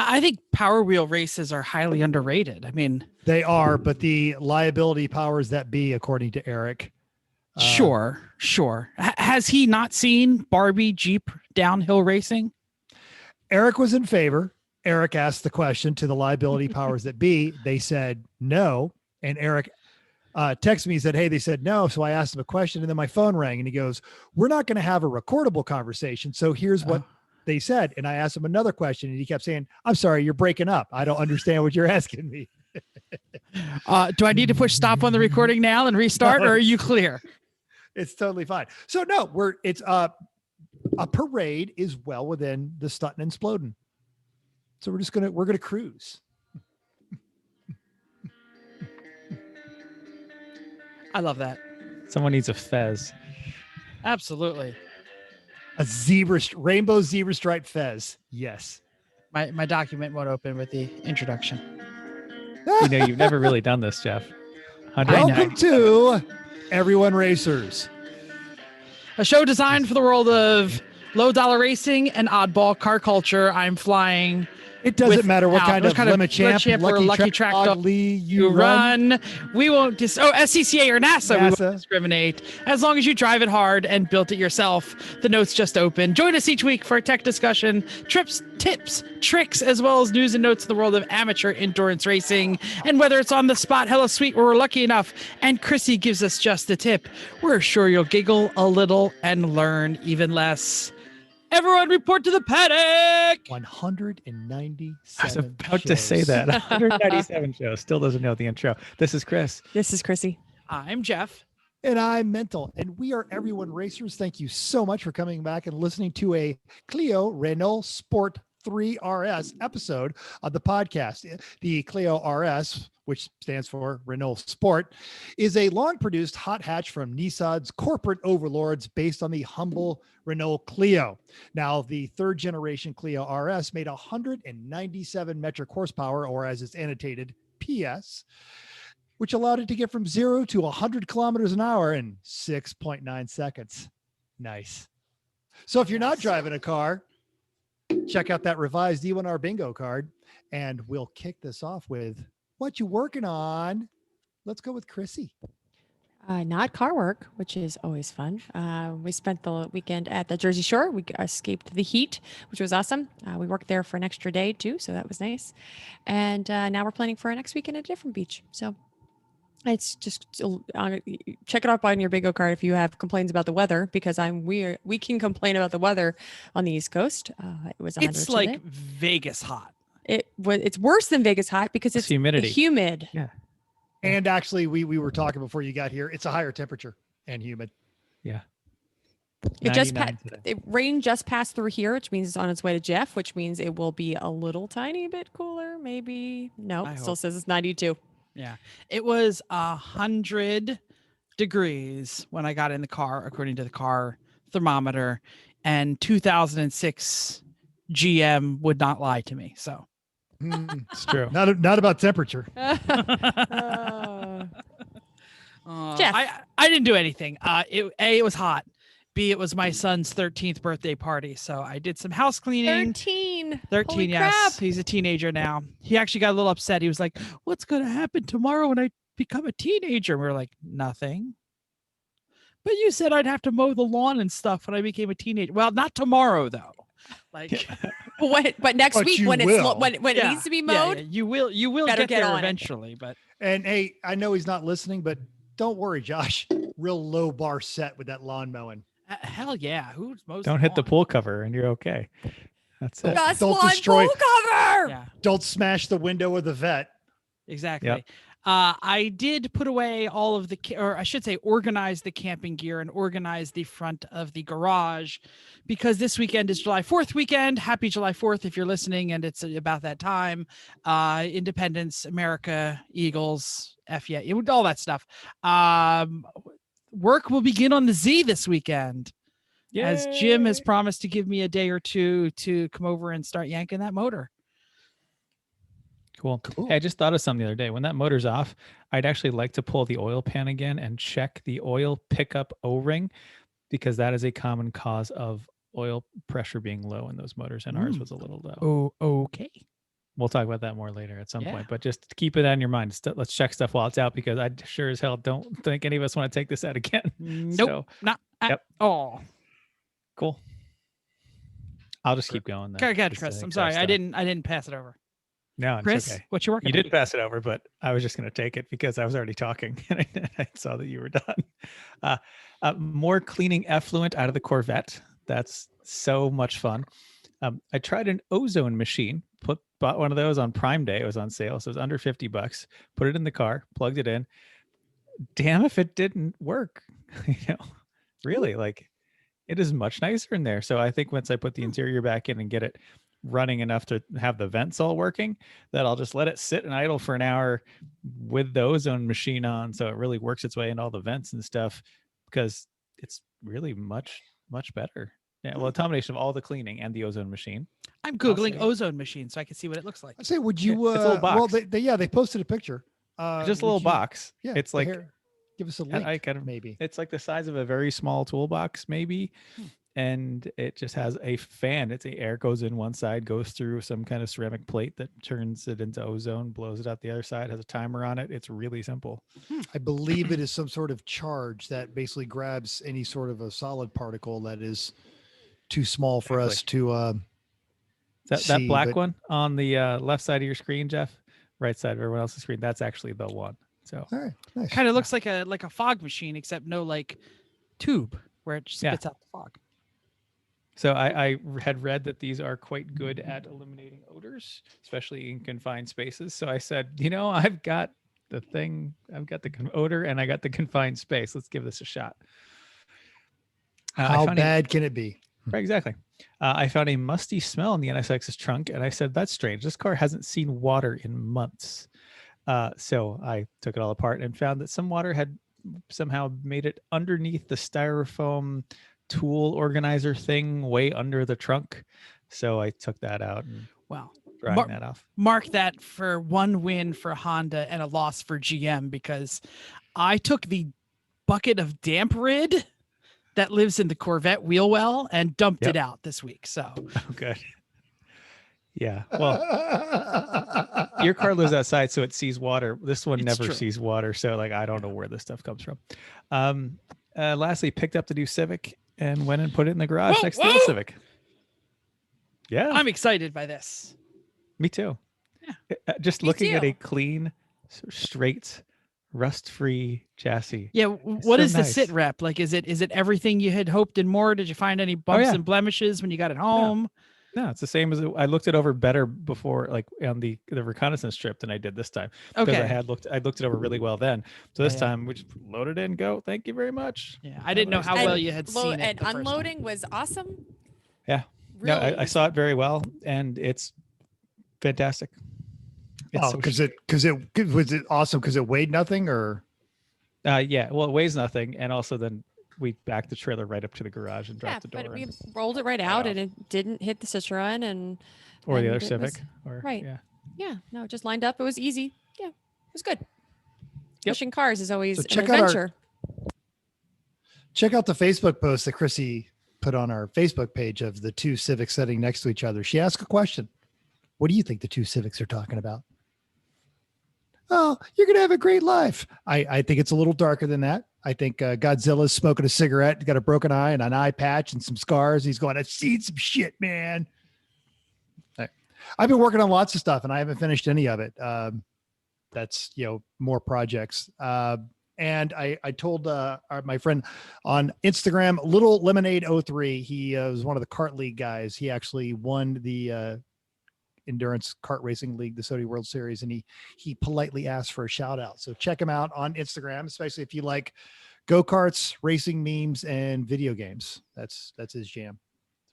I think Power Wheel races are highly underrated. I mean, They are, but the liability powers that be, according to Eric. Sure. Has he not seen Barbie Jeep downhill racing? Eric was in favor. Eric asked the question to the liability powers that be. They said no. And Eric texted me and said, hey, they said no. So I asked him a question and then my phone rang and he goes, we're not going to have a recordable conversation. So here's what they said. And I asked him another question and he kept saying, I'm sorry, you're breaking up. I don't understand what you're asking me. Do I need to push stop on the recording now and restart, or are you clear? It's totally fine. So no, it's a parade is well within the stunting and sploding. So we're gonna cruise. I love that. Someone needs a fez. Absolutely. A rainbow zebra stripe fez. Yes. My document won't open with the introduction. You've never really done this, Jeff. Welcome to Everyone Racers, a show designed for the world of low dollar racing and oddball car culture. I'm flying. It doesn't matter what kind of limit champ or lucky track dog you run. We won't SCCA or NASA. We won't discriminate as long as you drive it hard and built it yourself. The notes just open. Join us each week for a tech discussion, trips, tips, tricks, as well as news and notes in the world of amateur endurance racing. And whether it's on the spot, hella sweet, where we're lucky enough, and Chrissy gives us just a tip, we're sure you'll giggle a little and learn even less. Everyone report to the paddock. 197. I was about to say that. 197 shows. Still doesn't know the intro. This is Chris. This is Chrissy. I'm Jeff. And I'm Mental. And we are Everyone Racers. Thank you so much for coming back and listening to a Clio Renault Sport 3 RS episode of the podcast. The Clio RS, which stands for Renault Sport, is a long-produced hot hatch from Nissan's corporate overlords based on the humble Renault Clio. Now, the third-generation Clio RS made 197 metric horsepower, or as it's annotated, PS, which allowed it to get from 0 to 100 kilometers an hour in 6.9 seconds. Nice. So if you're not driving a car, check out that revised E1R bingo card, and we'll kick this off with what you working on. Let's go with Chrissy. Not car work, which is always fun. We spent the weekend at the Jersey Shore. We escaped the heat, which was awesome. We worked there for an extra day too, so that was nice. And now we're planning for our next weekend at a different beach. So it's just check it out on your bingo card if you have complaints about the weather, because we can complain about the weather on the East Coast. It was 100 it's like Vegas hot. It's worse than Vegas hot because it's humidity. Humid. Yeah. And actually, we were talking before you got here. It's a higher temperature and humid. Yeah. Rain just passed through here, which means it's on its way to Jeff, which means it will be a little tiny bit cooler. Maybe. No, it still says it's 92. Yeah. It was 100 degrees when I got in the car, according to the car thermometer, and 2006 GM would not lie to me. So it's true. Not about temperature. Jeff. I didn't do anything. It was hot. B, it was my son's 13th birthday party. So I did some house cleaning. 13. 13, Holy yes. crap. He's a teenager now. He actually got a little upset. He was like, what's going to happen tomorrow when I become a teenager? And we were like, nothing. But you said I'd have to mow the lawn and stuff when I became a teenager. Well, not tomorrow, though. Like, but next week when it needs to be mowed, you will get there eventually. But and hey, I know he's not listening, but don't worry, Josh. Real low bar set with that lawn mowing. Hell yeah! Who's most? Don't hit the pool cover, and you're okay. That's it. Just don't one destroy pool cover. Yeah. Don't smash the window of the vet. Exactly. Yep. I did put away all of or I should say, organize the camping gear and organize the front of the garage, because this weekend is July 4th weekend. Happy July 4th if you're listening, and it's about that time. Independence, America, Eagles, F yeah, all that stuff. Work will begin on the Z this weekend. Yay. As Jim has promised to give me a day or two to come over and start yanking that motor. Cool. Hey, I just thought of something the other day. When that motor's off, I'd actually like to pull the oil pan again and check the oil pickup O-ring, because that is a common cause of oil pressure being low in those motors, and ours was a little low. Oh, okay. We'll talk about that more later at some Yeah. point, but just keep it on your mind. Let's check stuff while it's out, because I sure as hell don't think any of us want to take this out again. Nope, So, not at all. Cool. I'll just keep going then. Go, Chris. I'm sorry. I didn't pass it over. No, Chris, it's okay. what you working You on? did pass it over, but I was just going to take it because I was already talking and I saw that you were done. More cleaning effluent out of the Corvette. That's so much fun. I tried an ozone machine, bought one of those on Prime Day. It was on sale, so it was under $50. Put it in the car, plugged it in. Damn if it didn't work. Really, like, it is much nicer in there. So I think once I put the interior back in and get it running enough to have the vents all working, that I'll just let it sit and idle for an hour with the ozone machine on, so it really works its way into all the vents and stuff, because it's really much better. Yeah, well, a combination of all the cleaning and the ozone machine. I'm Googling ozone machine so I can see what it looks like. I say, would you? It's a little box. Well, they posted a picture. Just a little box. Yeah, it's like, give us a link. Maybe it's like the size of a very small toolbox, maybe. And it just has a fan. It's the air goes in one side, goes through some kind of ceramic plate that turns it into ozone, blows it out the other side, has a timer on it. It's really simple. I believe it is some sort of charge that basically grabs any sort of a solid particle that is too small for us to that black one on the left side of your screen, Jeff, right side of everyone else's screen. That's actually the one. So all right, nice. Kind of looks like a fog machine, except no like tube where it just spits out the fog. So I had read that these are quite good at eliminating odors, especially in confined spaces. So I said, I've got the odor and I got the confined space. Let's give this a shot. How bad can it be? Right, exactly. I found a musty smell in the NSX's trunk, and I said, that's strange. This car hasn't seen water in months. So I took it all apart and found that some water had somehow made it underneath the styrofoam tool organizer thing way under the trunk. So I took that out and drying that off. Mark that for one win for Honda and a loss for GM, because I took the bucket of damp rid that lives in the Corvette wheel well and dumped it out this week. So good. Yeah. Well, your car lives outside, so it sees water. This one never sees water. So I don't know where this stuff comes from. Lastly, picked up the new Civic and went and put it in the garage next to the Civic. Yeah. I'm excited by this. Me too. Yeah. Just looking at a clean, straight, rust-free chassis. Yeah. What is the sit rep? Like, is it everything you had hoped and more? Did you find any bumps and blemishes when you got it home? No, it's the same as I looked it over better before, like on the reconnaissance trip, than I did this time. Okay. Because I looked it over really well then. So this time we just load it in, go. Thank you very much. Yeah, I didn't know how well you had seen it. And unloading was awesome. Yeah. Really? No, I saw it very well, and it's fantastic. Because it was it awesome because it weighed nothing, or? Yeah. Well, it weighs nothing, and also then we backed the trailer right up to the garage and dropped the door. But we rolled it right out, and it didn't hit the Citroen or the other Civic. Right. Yeah. No, it just lined up. It was easy. Yeah. It was good. Pushing cars is always an adventure. Check out the Facebook post that Chrissy put on our Facebook page of the two Civics sitting next to each other. She asked a question. What do you think the two Civics are talking about? Oh, you're going to have a great life. I think it's a little darker than that. I think Godzilla's smoking a cigarette, got a broken eye and an eye patch and some scars. He's going, I've seen some shit, man. I've been working on lots of stuff and I haven't finished any of it. That's, more projects. And I told my friend on Instagram, Little Lemonade 03, he was one of the kart league guys. He actually won the endurance kart racing league, the SOTY World Series, and he politely asked for a shout out. So check him out on Instagram, especially if you like go-karts, racing memes, and video games. That's his jam.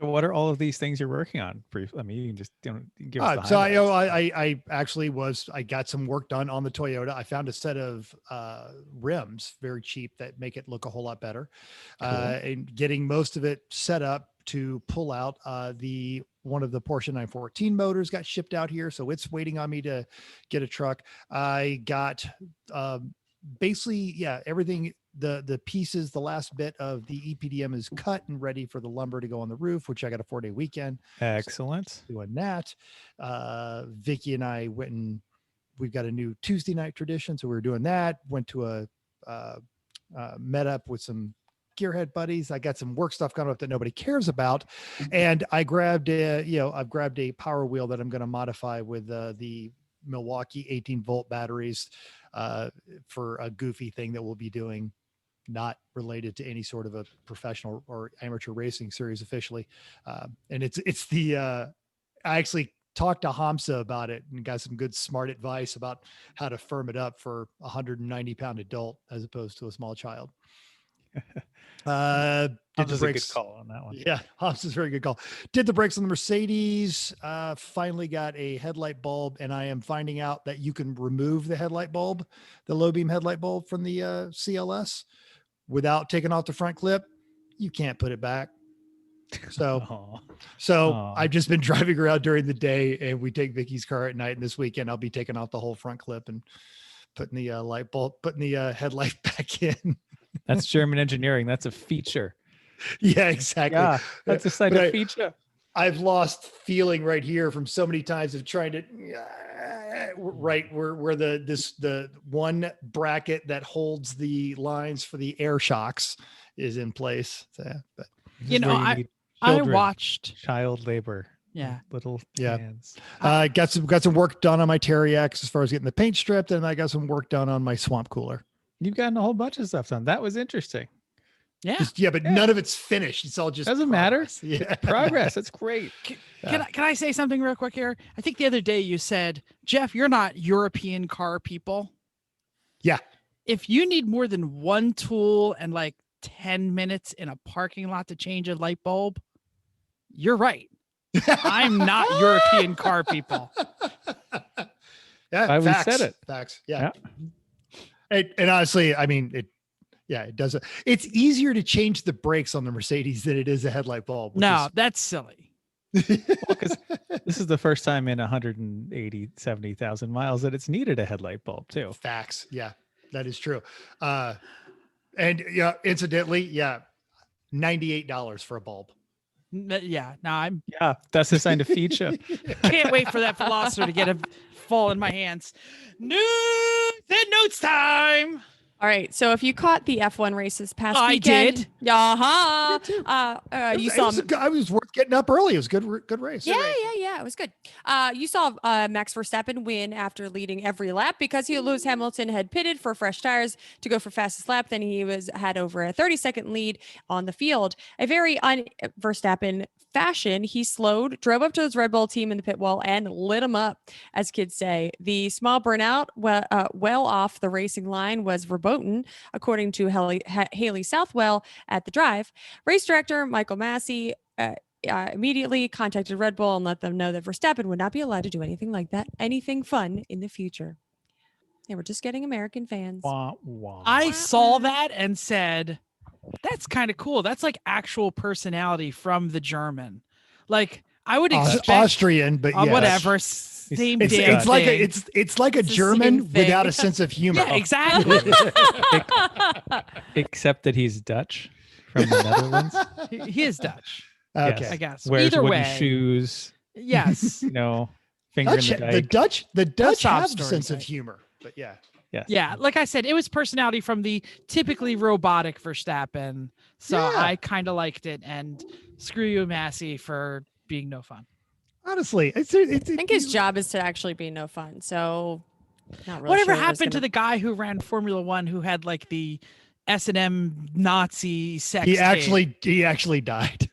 So what are all of these things you're working on? I mean, you can just give us the so highlights. I actually I got some work done on the Toyota. I found a set of rims, very cheap, that make it look a whole lot better. Cool. And getting most of it set up to pull out one of the Porsche 914 motors got shipped out here. So it's waiting on me to get a truck. I got basically, everything the pieces, the last bit of the EPDM is cut and ready for the lumber to go on the roof, which I got a 4-day weekend. Excellent. Doing that. Vicky and I we've got a new Tuesday night tradition. So we were doing that, went to met up with some gearhead buddies. I got some work stuff coming up that nobody cares about. And I grabbed I've grabbed a power wheel that I'm going to modify with the Milwaukee 18-volt batteries for a goofy thing that we'll be doing, not related to any sort of a professional or amateur racing series officially. And it's the, I actually talked to Hamza about it and got some good smart advice about how to firm it up for a 190-pound adult as opposed to a small child. Did the brakes. A good call on that one. Yeah, Hamza's very good call. Did the brakes on the Mercedes. Finally got a headlight bulb, and I am finding out that you can remove the headlight bulb, the low beam headlight bulb from the CLS without taking off the front clip. You can't put it back. So I've just been driving around during the day, and we take Vicky's car at night. And this weekend, I'll be taking off the whole front clip and putting the headlight back in. That's German engineering. That's a feature. Yeah, exactly. Yeah, that's a side of feature. I've lost feeling right here from so many times of trying to right where the one bracket that holds the lines for the air shocks is in place. So, but I watched child labor. Yeah. Little yeah. hands. Got some work done on my Terry X as far as getting the paint stripped, and I got some work done on my swamp cooler. You've gotten a whole bunch of stuff done. That was interesting. Yeah. But none of it's finished. It's all just doesn't progress. matter. Yeah. Progress. That's great. Can I say something real quick here? I think the other day you said, Jeff, you're not European car people. Yeah. If you need more than one tool and like 10 minutes in a parking lot to change a light bulb, you're right. I'm not European car people. Yeah, we said it. Facts. Yeah. And honestly, I mean, it doesn't. It's easier to change the brakes on the Mercedes than it is a headlight bulb. That's silly. Because this is the first time in 70,000 miles that it's needed a headlight bulb too. Facts. Yeah, that is true. And incidentally, $98 for a bulb. Yeah, that's a sign of feature. Can't wait for that Veloster to get a fall in my hands. Notes time. All right. So if you caught the F1 races past weekend, I did. You saw. I was worth getting up early. It was good race. Yeah. It was good. You saw Max Verstappen win after leading every lap because Lewis Hamilton had pitted for fresh tires to go for fastest lap. Then he had over a 30-second lead on the field. A very Verstappen fashion, he slowed, drove up to his Red Bull team in the pit wall, and lit them up, as kids say. The small burnout well off the racing line was verboten, according to Haley Southwell at the drive. Race director Michael Massey immediately contacted Red Bull and let them know that Verstappen would not be allowed to do anything like that, anything fun in the future. They were just getting American fans. I saw that and said, that's kind of cool. That's like actual personality from the German. Like I would expect Austrian, but yes. Whatever. Same it's like a German without a sense of humor. Yeah, exactly. Except that he's Dutch from the Netherlands. He is Dutch. Okay, yes, I guess. Wears Either wooden way, shoes. Yes. Finger in the dike. The Dutch have a sense of right? humor, but yeah. Yes. Yeah, like I said, it was personality from the typically robotic Verstappen. So I kind of liked it. And screw you, Massey, for being no fun. Honestly, I think his job is to actually be no fun. So not really. Whatever happened to the guy who ran Formula One who had like the S&M Nazi sex he tape? actually died.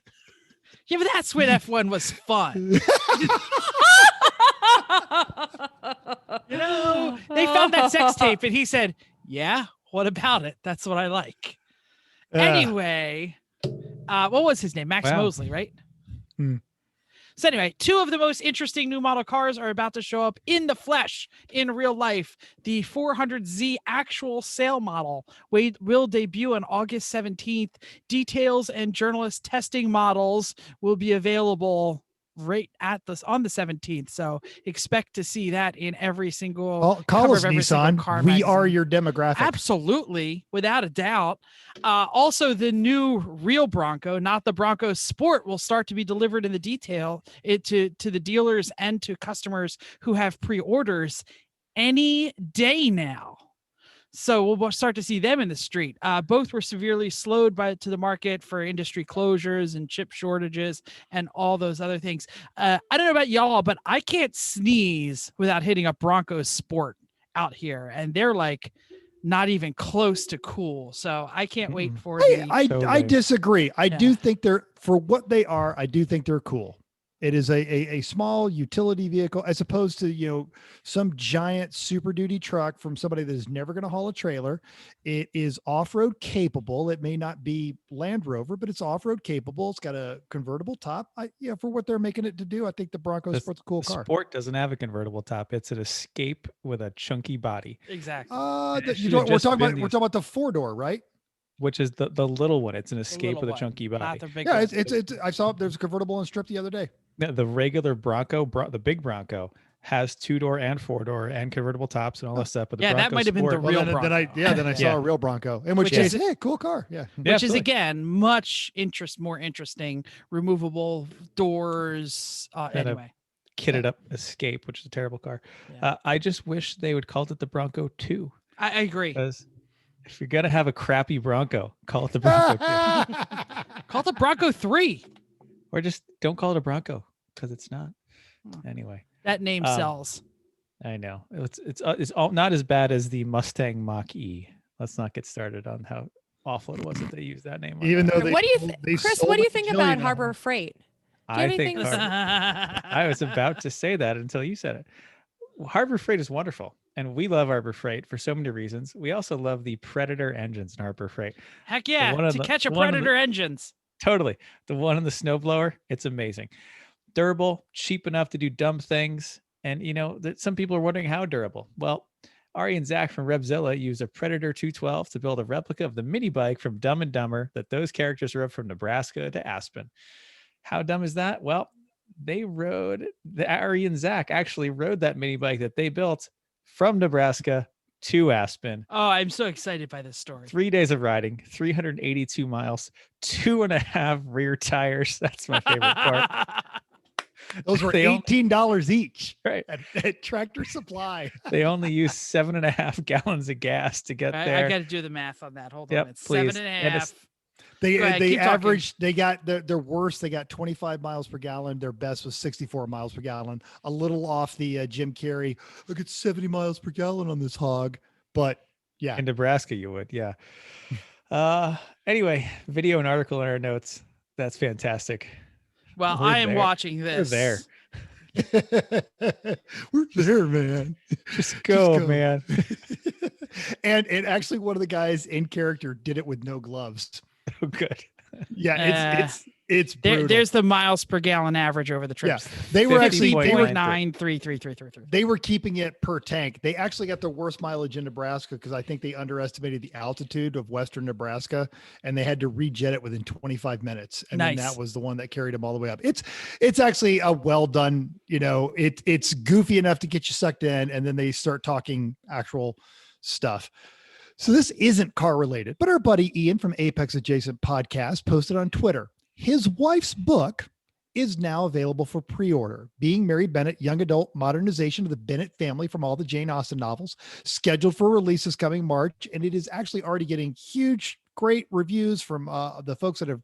Yeah, but that's when F1 was fun. They found that sex tape and he said, yeah, what about it? That's what I like. Anyway, what was his name? Max Mosley, right? So anyway, two of the most interesting new model cars are about to show up in the flesh in real life. The 400Z actual sale model will debut on August 17th. Details and journalist testing models will be available right at this on the 17th. So expect to see that in every single Call cover us, of every single Nissan. car We are magazine. your demographic. Absolutely, without a doubt. Also, the new real Bronco, not the Bronco Sport, will start to be delivered in the detail to the dealers and to customers who have pre-orders any day now. So we'll start to see them in the street. Both were severely slowed to the market for industry closures and chip shortages and all those other things. I don't know about y'all, but I can't sneeze without hitting a Bronco Sport out here, and they're like not even close to cool. So I can't wait for I disagree. I do think they're, for what they are, I do think they're cool. It is a small utility vehicle as opposed to, some giant Super Duty truck from somebody that is never going to haul a trailer. It is off-road capable. It may not be Land Rover, but it's off-road capable. It's got a convertible top. For what they're making it to do, I think the Bronco Sport's a cool car. Sport doesn't have a convertible top. It's an Escape with a chunky body. Exactly. We're talking about the 4-door, right? Which is the little one. It's an Escape with a chunky body. Not the big Yeah, one. it's. I saw there's a convertible on strip the other day. The regular Bronco, the big Bronco, has 2-door and 4-door and convertible tops and all that stuff. But the Bronco that might have been the Sport, real then Bronco. I saw a real Bronco, in which case, hey, cool car. Yeah. Which is again much more interesting. Removable doors. Anyway, kitted up Escape, which is a terrible car. Yeah. I just wish they would call it the Bronco 2. I agree. Because if you're gonna have a crappy Bronco, call it the Bronco 2. Call it the Bronco 3. Or just don't call it a Bronco because it's not. Anyway, that name sells. I know it's not as bad as the Mustang Mach-E. Let's not get started on how awful it was that they used that name. Even though What do you think, Chris? What do you think about Harbor Freight? I was about to say that until you said it. Harbor Freight is wonderful, and we love Harbor Freight for so many reasons. We also love the Predator engines in Harbor Freight. Heck yeah, to catch a Predator engines. Totally. The one in the snowblower, it's amazing. Durable, cheap enough to do dumb things. And, some people are wondering how durable. Well, Ari and Zach from Revzilla use a Predator 212 to build a replica of the mini bike from Dumb and Dumber that those characters rode from Nebraska to Aspen. How dumb is that? Well, Ari and Zach actually rode that mini bike that they built from Nebraska to Aspen. Oh, I'm so excited by this story. 3 days of riding, 382 miles, 2.5 rear tires. That's my favorite part. Those were $18 each, right? At Tractor Supply. They only use 7.5 gallons of gas to get there. I got to do the math on that. Hold on. It's please. 7.5. They averaged, they got their worst, they got 25 miles per gallon. Their best was 64 miles per gallon, a little off the Jim Carrey. Look at 70 miles per gallon on this hog. But yeah. In Nebraska, you would. Yeah. Anyway, video and article in our notes. That's fantastic. Well, I am watching this. We're there. We're there, man. Just go, man. And actually one of the guys in character did it with no gloves. Oh, good. Yeah, it's brutal. There's the miles per gallon average over the trips. Yeah, they were actually 9.33333. They were keeping it per tank. They actually got the worst mileage in Nebraska because I think they underestimated the altitude of western Nebraska, and they had to rejet it within 25 minutes. And then that was the one that carried them all the way up. It's actually a well done. It's goofy enough to get you sucked in, and then they start talking actual stuff. So this isn't car related, but our buddy Ian from Apex Adjacent Podcast posted on Twitter. His wife's book is now available for pre-order. Being Mary Bennett, young adult modernization of the Bennett family from all the Jane Austen novels, scheduled for release this coming March. And it is actually already getting great reviews from the folks that have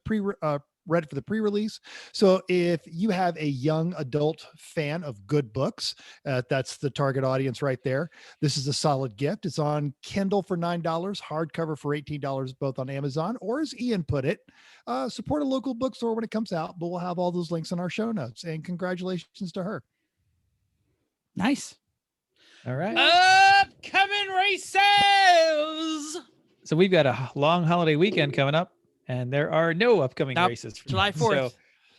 read for the pre-release. So if you have a young adult fan of good books, that's the target audience right there. This is a solid gift. It's on Kindle for $9, hardcover for $18, both on Amazon, or as Ian put it, support a local bookstore when it comes out, but we'll have all those links in our show notes. And congratulations to her. Nice. All right. Upcoming races. So we've got a long holiday weekend coming up. And there are no upcoming races. July 4th. So,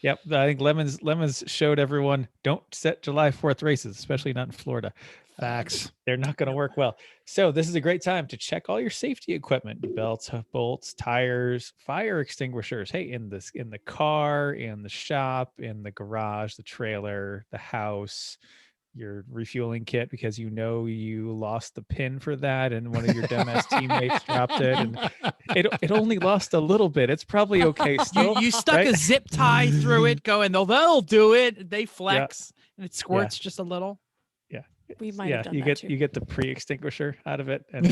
yep. I think Lemons showed everyone, don't set July 4th races, especially not in Florida. Facts. They're not going to work well. So this is a great time to check all your safety equipment: belts, bolts, tires, fire extinguishers. Hey, in the car, in the shop, in the garage, the trailer, the house, your refueling kit, because you lost the pin for that and one of your dumbass teammates dropped it, and it only lost a little bit. It's probably okay still. You stuck right? a zip tie through it, going, they'll do it. They flex, and it squirts just a little. Yeah. We might have done you that get too. you get the pre-extinguisher out of it, and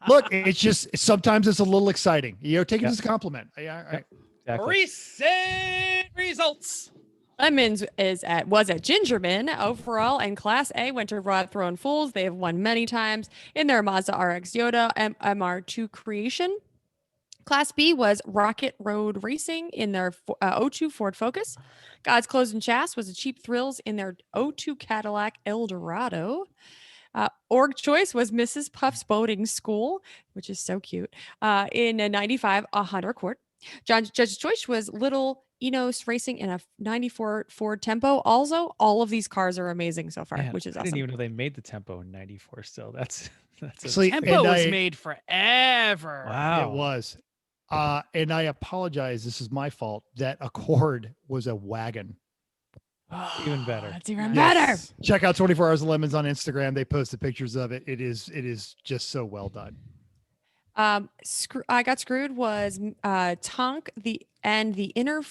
Look, it's just sometimes it's a little exciting. Take it as a compliment. Yeah. exactly. Recent results. Lemons was at Gingerman overall, and Class A went to Rod Throne Fools. They have won many times in their Mazda RX Yoda MR2 creation. Class B was Rocket Road Racing in their 02 Ford Focus. God's Clothes and Chass was a Cheap Thrills in their 02 Cadillac Eldorado. Org Choice was Mrs. Puff's Boating School, which is so cute, in a 95 Honda Accord. Judge's Choice was Little Enos Racing in a 94 Ford Tempo. Also, all of these cars are amazing so far, Man, which is I awesome. didn't even know they made the Tempo in 94 still. That's Tempo was made forever. Wow. It was. And I apologize. This is my fault. That Accord was a wagon. Even better. That's even better. Check out 24 Hours of Lemons on Instagram. They posted pictures of it. It is just so well done. I Got Screwed was Tonk the interference,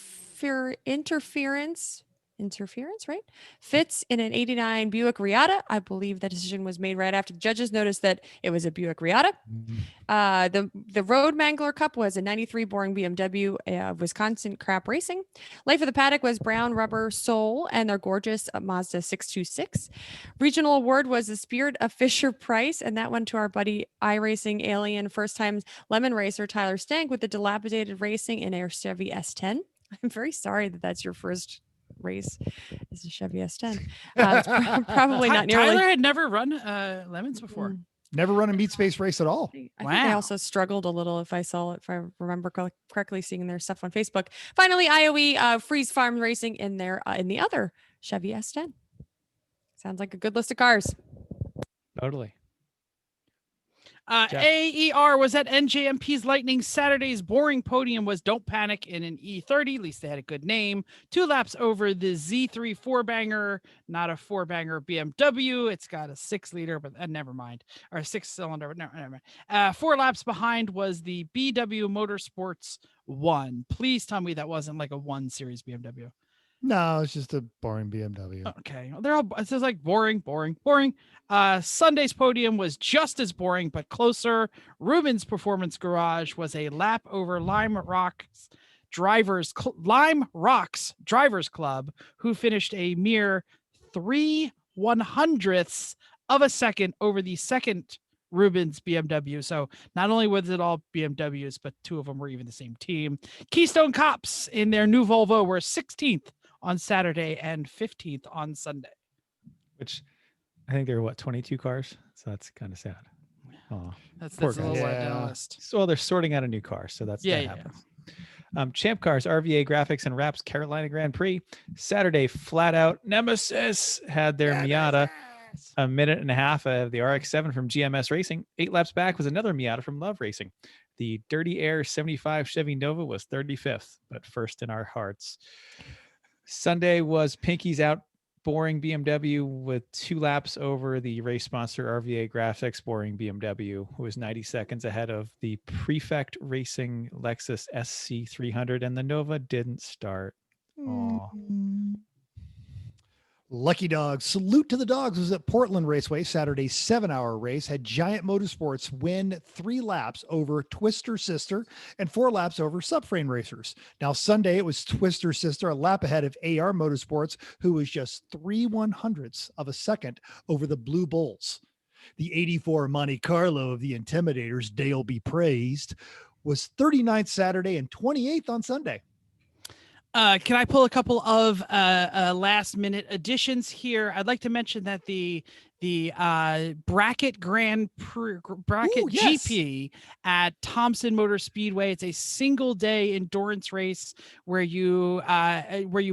right? Fits in an 89 Buick Riata. I believe that decision was made right after the judges noticed that it was a Buick Riata. The Road Mangler Cup was a 93 Boring BMW Wisconsin Crap Racing. Life of the Paddock was Brown Rubber Soul and their gorgeous Mazda 626. Regional award was the Spirit of Fisher Price, and that went to our buddy iRacing Alien first time lemon racer Tyler Stank with the dilapidated racing in a Chevy S10. I'm very sorry that that's your first race is a Chevy S10. It's probably not nearly. Tyler had never run lemons before. Never run a meat space race at all. I think I also struggled a little if I remember correctly, seeing their stuff on Facebook. Finally, IOE Freeze Farm Racing in the other Chevy S10. Sounds like a good list of cars. Totally. AER was at NJMP's Lightning Saturday's boring podium was Don't Panic in an E30. At least they had a good name. 2 laps over the Z3 4-banger, not a 4-banger BMW. It's got a 6-liter, but never mind. Or a 6-cylinder, but never mind. 4 laps behind was the BW Motorsports 1. Please tell me that wasn't like a 1 Series BMW. No, it's just a boring BMW. Okay. It's just like boring. Sunday's podium was just as boring, but closer. Ruben's Performance Garage was a lap over Lime Rocks Drivers Club, who finished a mere 3/100ths of a second over the second Ruben's BMW. So not only was it all BMWs, but 2 of them were even the same team. Keystone Cops in their new Volvo were 16th on Saturday and 15th on Sunday. Which I think there were 22 cars, so that's kind of sad. Oh, that's a little list. So they're sorting out a new car, so that happens. Champ Cars, RVA Graphics and Wraps Carolina Grand Prix Saturday. Flat out Nemesis had their Miata. A minute and a half of the RX-7 from GMS Racing. 8 laps back was another Miata from Love Racing. The Dirty Air 75 Chevy Nova was 35th, but first in our hearts. Sunday was Pinky's Out boring BMW with 2 laps over the race sponsor RVA Graphics boring BMW, who was 90 seconds ahead of the Prefect Racing Lexus SC300, and the Nova didn't start. Lucky Dogs. Salute to the Dogs was at Portland Raceway. Saturday's 7-hour race had Giant Motorsports win 3 laps over Twister Sister and 4 laps over Subframe Racers. Now Sunday it was Twister Sister a lap ahead of AR Motorsports, who was just 3/100ths of a second over the Blue Bulls. The 84 Monte Carlo of the Intimidators, Dale be praised, was 39th Saturday and 28th on Sunday. Can I pull a couple of last minute additions here? I'd like to mention that the bracket bracket Ooh, yes. GP at Thompson Motor Speedway. It's a single day endurance race where you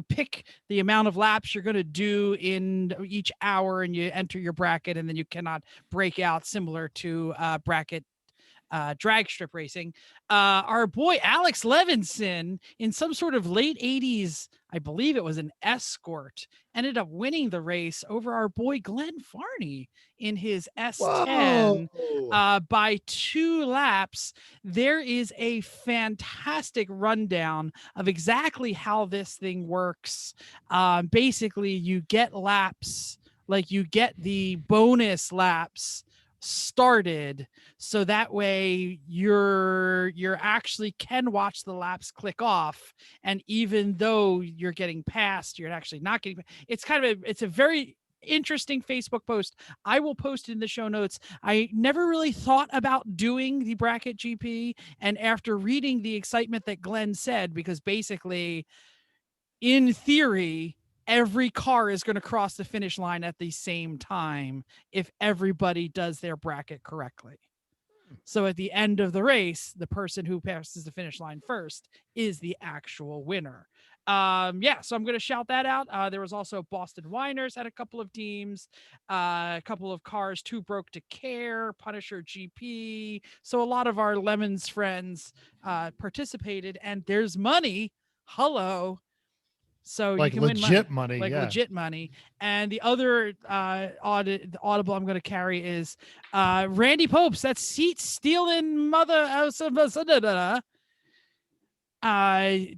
pick the amount of laps you're going to do in each hour, and you enter your bracket, and then you cannot break out, similar to bracket drag strip racing. Our boy Alex Levinson, in some sort of late 80s, I believe it was an Escort, ended up winning the race over our boy Glenn Farney in his S10 by 2 laps. There is a fantastic rundown of exactly how this thing works. Basically, you get laps, like you get the bonus laps started, so that way you're actually can watch the laps click off, and even though you're getting passed, you're actually not getting. It's a very interesting Facebook post. I will post it in the show notes. I never really thought about doing the bracket GP, and after reading the excitement that Glenn said, because basically in theory every car is going to cross the finish line at the same time if everybody does their bracket correctly. So at the end of the race, the person who passes the finish line first is the actual winner. So I'm going to shout that out. There was also Boston Winers had a couple of teams, a couple of cars, Too Broke to Care, Punisher GP. So a lot of our Lemons friends participated, and there's money. Hello. So like you can legit win money, yeah. legit money. And the other audible I'm going to carry is Randy Popes, that seat stealing mother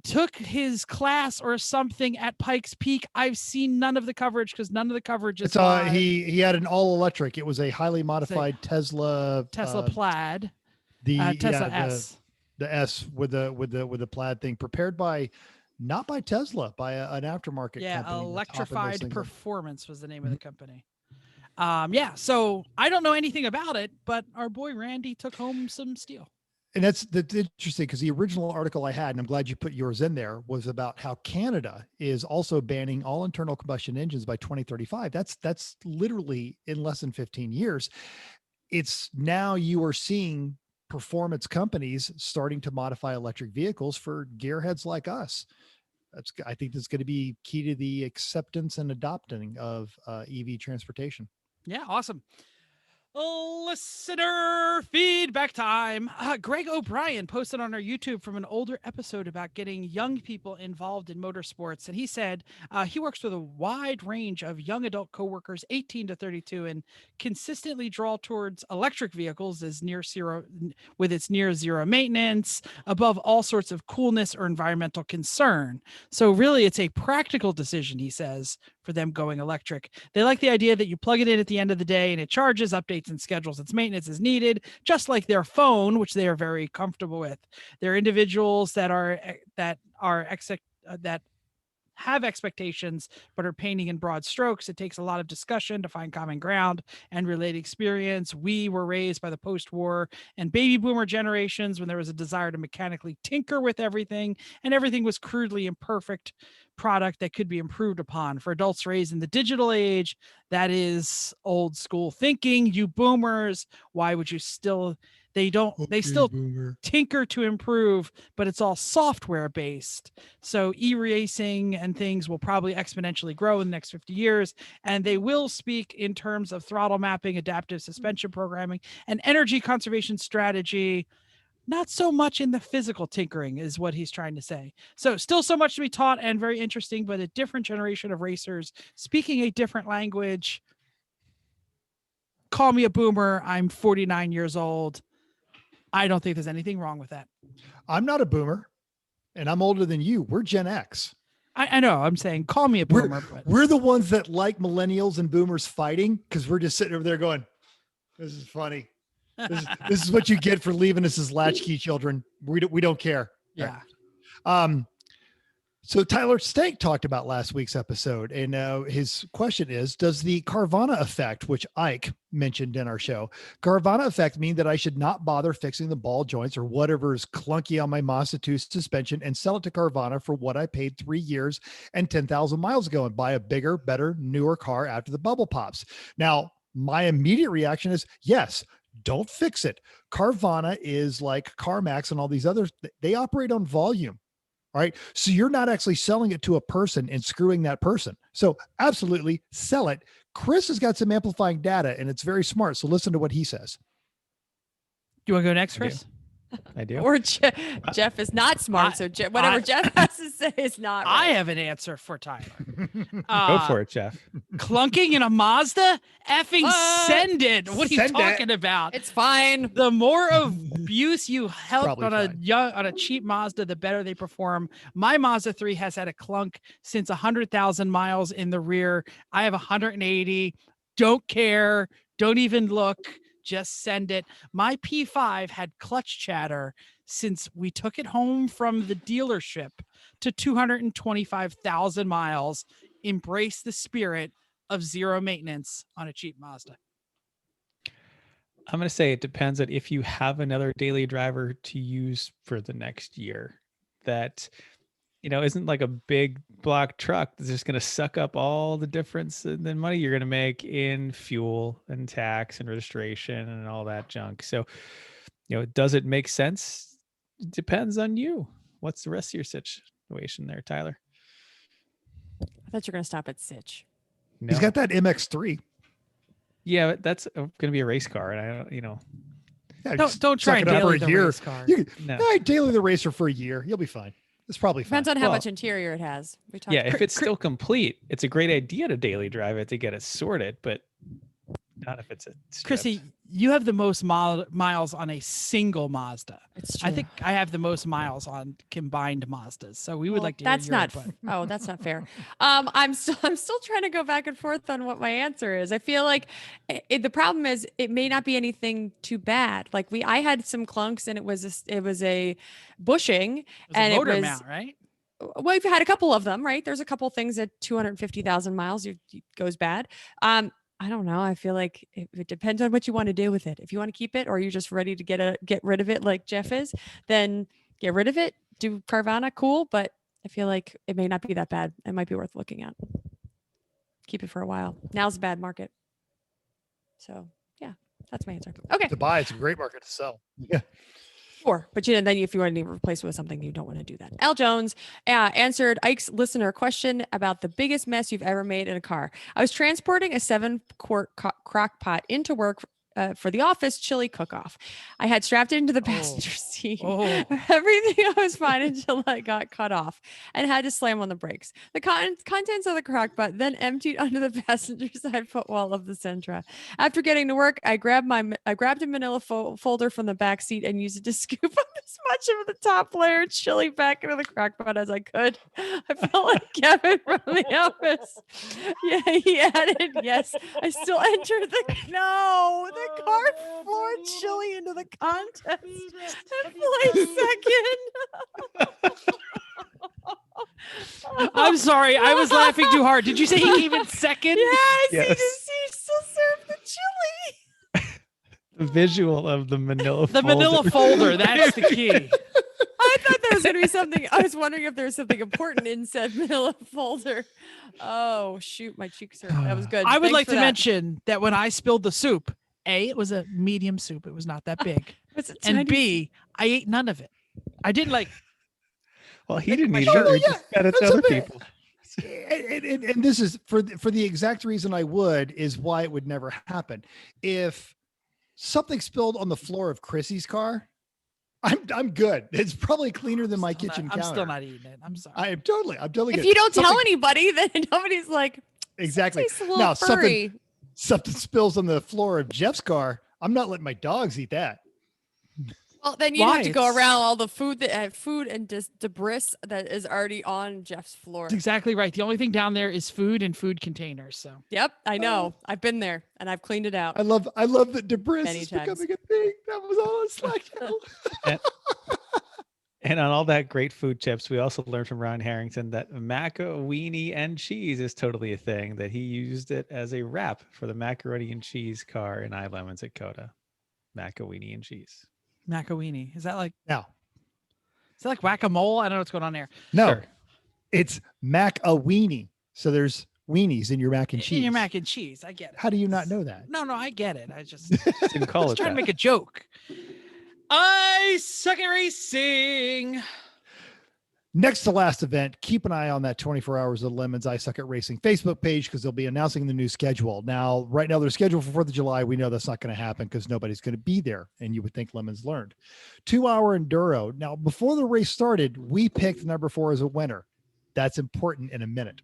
took his class or something at Pikes Peak. I've seen none of the coverage because none of the coverage is live. He had an all electric. It was a highly modified Tesla Plaid. The Tesla S. The S with the plaid thing, prepared by not by Tesla, by an aftermarket company. Electrified Performance was the name of the company. So I don't know anything about it, but our boy Randy took home some steel. And that's interesting, because the original article I had, and I'm glad you put yours in there, was about how Canada is also banning all internal combustion engines by 2035. That's literally in less than 15 years. It's now you are seeing performance companies starting to modify electric vehicles for gearheads like us. I think that's going to be key to the acceptance and adopting of EV transportation. Yeah, awesome. Listener feedback time. Greg O'Brien posted on our YouTube from an older episode about getting young people involved in motorsports. And he said he works with a wide range of young adult coworkers, 18 to 32, and consistently draw towards electric vehicles as near zero, with its near zero maintenance, above all sorts of coolness or environmental concern. So really, it's a practical decision, he says, for them going electric. They like the idea that you plug it in at the end of the day and it charges, updates, and schedules its maintenance as needed, just like their phone, which they are very comfortable with. They're individuals that have expectations but are painting in broad strokes. It takes a lot of discussion to find common ground and relate experience. We were raised by the post-war and baby boomer generations when there was a desire to mechanically tinker with everything, and everything was crudely imperfect product that could be improved upon. For adults raised in the digital age, that is old school thinking. You boomers, why would you still they still tinker to improve, but it's all software based. So e-racing and things will probably exponentially grow in the next 50 years, and they will speak in terms of throttle mapping, adaptive suspension programming, and energy conservation strategy. Not so much in the physical tinkering is what he's trying to say. So still so much to be taught and very interesting, but a different generation of racers speaking a different language. Call me a boomer. I'm 49 years old. I don't think there's anything wrong with that. I'm not a boomer, and I'm older than you. We're Gen X. I know. I'm saying call me a boomer. We're the ones that like millennials and boomers fighting, because we're just sitting over there going, this is funny. This is what you get for leaving us as latchkey children. We don't care. Yeah. So Tyler Stank talked about last week's episode, and his question is, does the Carvana effect, which Ike mentioned in our show, Carvana effect mean that I should not bother fixing the ball joints or whatever is clunky on my Mazda 2 suspension and sell it to Carvana for what I paid 3 years and 10,000 miles ago and buy a bigger, better, newer car after the bubble pops? Now, my immediate reaction is yes, don't fix it. Carvana is like CarMax and all these others. They operate on volume. All right. So you're not actually selling it to a person and screwing that person. So absolutely sell it. Chris has got some amplifying data and it's very smart. So listen to what he says. Do you want to go next, Chris? I do. Or Jeff is not smart. So whatever Jeff has to say is not right. I have an answer for Tyler. Go for it, Jeff. Clunking in a Mazda? Effing send it. What are you talking about? It's fine. The more abuse you help on Probably a cheap Mazda, the better they perform. My Mazda 3 has had a clunk since 100,000 miles in the rear. I have 180. Don't care. Don't even look. Just send it. My P5 had clutch chatter since we took it home from the dealership to 225,000 miles. Embrace the spirit of zero maintenance on a cheap Mazda. I'm going to say it depends on if you have another daily driver to use for the next year that, isn't like a big block truck that's just going to suck up all the difference in the money you're going to make in fuel and tax and registration and all that junk. So, does it make sense? It depends on you. What's the rest of your situation there, Tyler? I thought you were going to stop at Sitch. No. He's got that MX-3. Yeah, but that's going to be a race car. And I don't, Yeah, Don't try and daily the race car. You can, daily the racer for a year. You'll be fine. It's probably fine. Depends on how much interior it has. If it's still complete, it's a great idea to daily drive it to get it sorted, but not if it's a stripped. Chrissy, you have the most miles on a single Mazda. It's true. I think I have the most miles on combined Mazdas. So we would like to hear that's your not input. Oh, that's not fair. I'm still trying to go back and forth on what my answer is. I feel like the problem is it may not be anything too bad. Like I had some clunks and it was a bushing and motor it was mount, right? Well, we've had a couple of them, right? There's a couple things at 250,000 miles it goes bad. I don't know. I feel like it depends on what you want to do with it. If you want to keep it or you're just ready to get rid of it like Jeff is, then get rid of it. Do Carvana, cool. But I feel like it may not be that bad. It might be worth looking at. Keep it for a while. Now's a bad market. So yeah, that's my answer. Okay. To buy, it's a great market to sell. Yeah. Sure. But then if you want to replace it with something, you don't want to do that. Al Jones answered Ike's listener question about the biggest mess you've ever made in a car. I was transporting a 7-quart crock pot into work for the office chili cook-off. I had strapped it into the passenger seat. Everything was fine until I got cut off and had to slam on the brakes. The contents of the crock pot then emptied under the passenger side footwall of the Sentra. After getting to work, I grabbed a manila folder from the back seat and used it to scoop up as much of the top layer of chili back into the crock pot as I could. I felt like Kevin from The Office. Yeah, he added, yes, I still entered the car floor chili into the contest and placed second. I'm sorry. I was laughing too hard. Did you say he came in second? Yes. He still served the chili. The visual of the manila The manila folder. That's the key. I thought there was going to be something. I was wondering if there was something important in said manila folder. Oh, shoot. My cheeks hurt. That was good. I would Thanks like for to that. mention that when I spilled the soup, A, it was a medium soup. It was not that big. And B, I ate none of it. I didn't like. Well, he didn't eat it. He just fed it to other people. And this is for the exact reason I would is why it would never happen. If something spilled on the floor of Chrissy's car, I'm good. It's probably cleaner than my kitchen counter. I'm still not eating it. I'm sorry. I'm totally good. If you don't tell anybody, then nobody's like, exactly. Tastes a little Now furry. something spills on the floor of Jeff's car. I'm not letting my dogs eat that. Well, then you have to go around all the food and debris that is already on Jeff's floor. That's exactly right. The only thing down there is food and food containers. So. Yep, I know. I've been there and I've cleaned it out. I love that debris Many is times. becoming a thing. That was all on Slack channel. And on all that great food tips, we also learned from Ron Harrington that macaroni and cheese is totally a thing, that he used it as a wrap for the macaroni and cheese car in iLemons at Coda. Macaroni and cheese. Macaroni. Is that like Now, whack-a-mole? I don't know what's going on there. no, Sure. it's mac-a-weenie. So there's weenies in your mac and cheese. In your mac and cheese. I get it. How do you not know that? No, I get it. I just Didn't call was it trying to that. make a joke. I suck at racing. Next to last event, keep an eye on that 24 Hours of Lemons I Suck at Racing Facebook page because they'll be announcing the new schedule. Now, right now, they're scheduled for 4th of July. We know that's not going to happen because nobody's going to be there, and you would think Lemons learned. 2-hour enduro. Now, before the race started, we picked number 4 as a winner. That's important in a minute.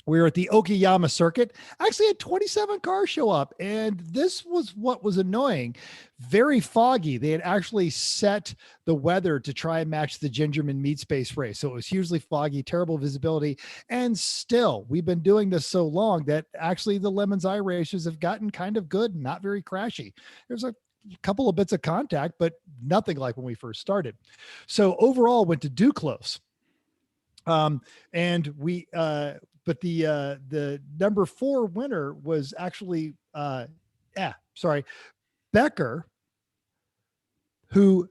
We were at the Okayama circuit. Actually had 27 cars show up, and this was what was annoying. Very foggy. They had actually set the weather to try and match the Gingerman meat space race. So it was hugely foggy, terrible visibility. And still, we've been doing this so long that actually the Lemons Eye races have gotten kind of good, not very crashy. There's a couple of bits of contact, but nothing like when we first started. So overall went to Duclos. And we, but the number 4 winner was actually, Becker, who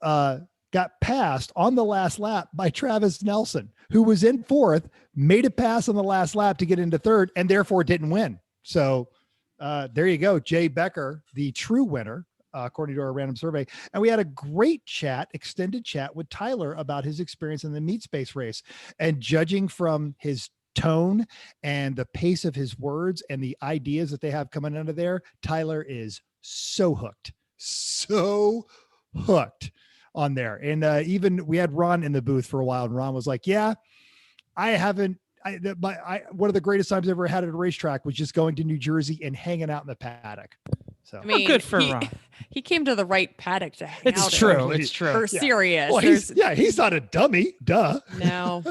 got passed on the last lap by Travis Nelson, who was in 4th, made a pass on the last lap to get into 3rd, and therefore didn't win. So there you go. Jay Becker, the true winner, according to our random survey. And we had a great chat, extended chat with Tyler about his experience in the meat space race. And judging from his tone and the pace of his words and the ideas that they have coming out of there, Tyler is so hooked on there. And even we had Ron in the booth for a while, and Ron was like, yeah, one of the greatest times I ever had at a racetrack was just going to New Jersey and hanging out in the paddock. So I mean, good for Ron. He came to the right paddock to hang It's out true. in. It's true. For serious. Well, he's not a dummy. Duh. No.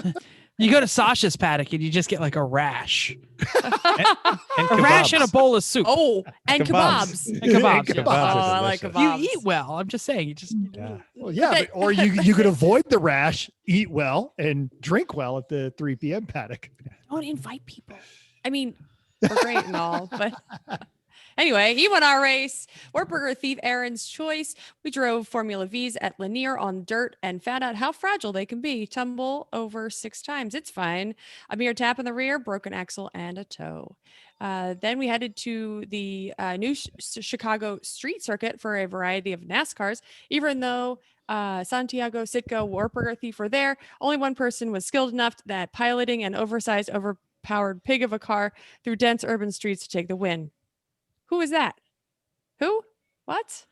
You go to Sasha's paddock and you just get like a rash. And A rash and a kebabs. bowl of soup. Oh, and Kebabs. kebabs. And kebabs. And yeah. kebabs Oh, are I like delicious. kebabs. You eat well. I'm just saying. You just Yeah. Well, yeah, or you could avoid the rash, eat well, and drink well at the 3 p.m. paddock. Don't invite people. I mean, we're great and all, but anyway, E1R race, Wartburger Thief Aaron's choice. We drove Formula V's at Lanier on dirt and found out how fragile they can be. Tumble over 6 times. It's fine. A mere tap in the rear, broken axle, and a toe. Then we headed to the new Chicago street circuit for a variety of NASCARs. Even though Santiago, Sitko, Wartburger Thief were there, only one person was skilled enough that piloting an oversized, overpowered pig of a car through dense urban streets to take the win. Who is that? Who? What?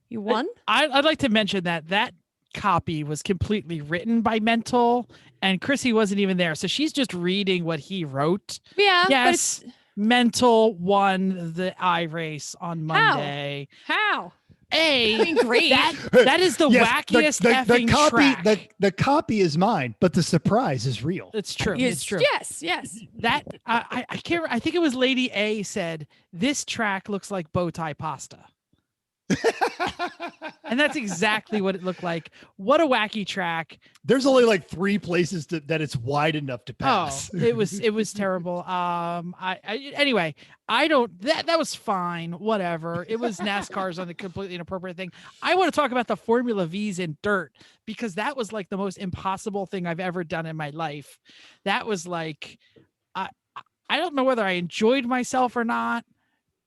You won? I'd like to mention that copy was completely written by Mental, and Chrissy wasn't even there. So she's just reading what he wrote. Yeah. Yes, Mental won the iRace on Monday. How? I mean, great. That is the Yes, wackiest effing track. The copy is mine, but the surprise is real. It's true. Yes, It's true. Yes. That I can't. I think it was Lady A said this track looks like bow tie pasta, and that's exactly what it looked like. What a wacky track! There's only like 3 places that it's wide enough to pass. Oh, it was terrible. Anyway, I don't. That was fine. Whatever. It was NASCAR's on the completely inappropriate thing. I want to talk about the Formula V's in dirt because that was like the most impossible thing I've ever done in my life. That was like, I don't know whether I enjoyed myself or not,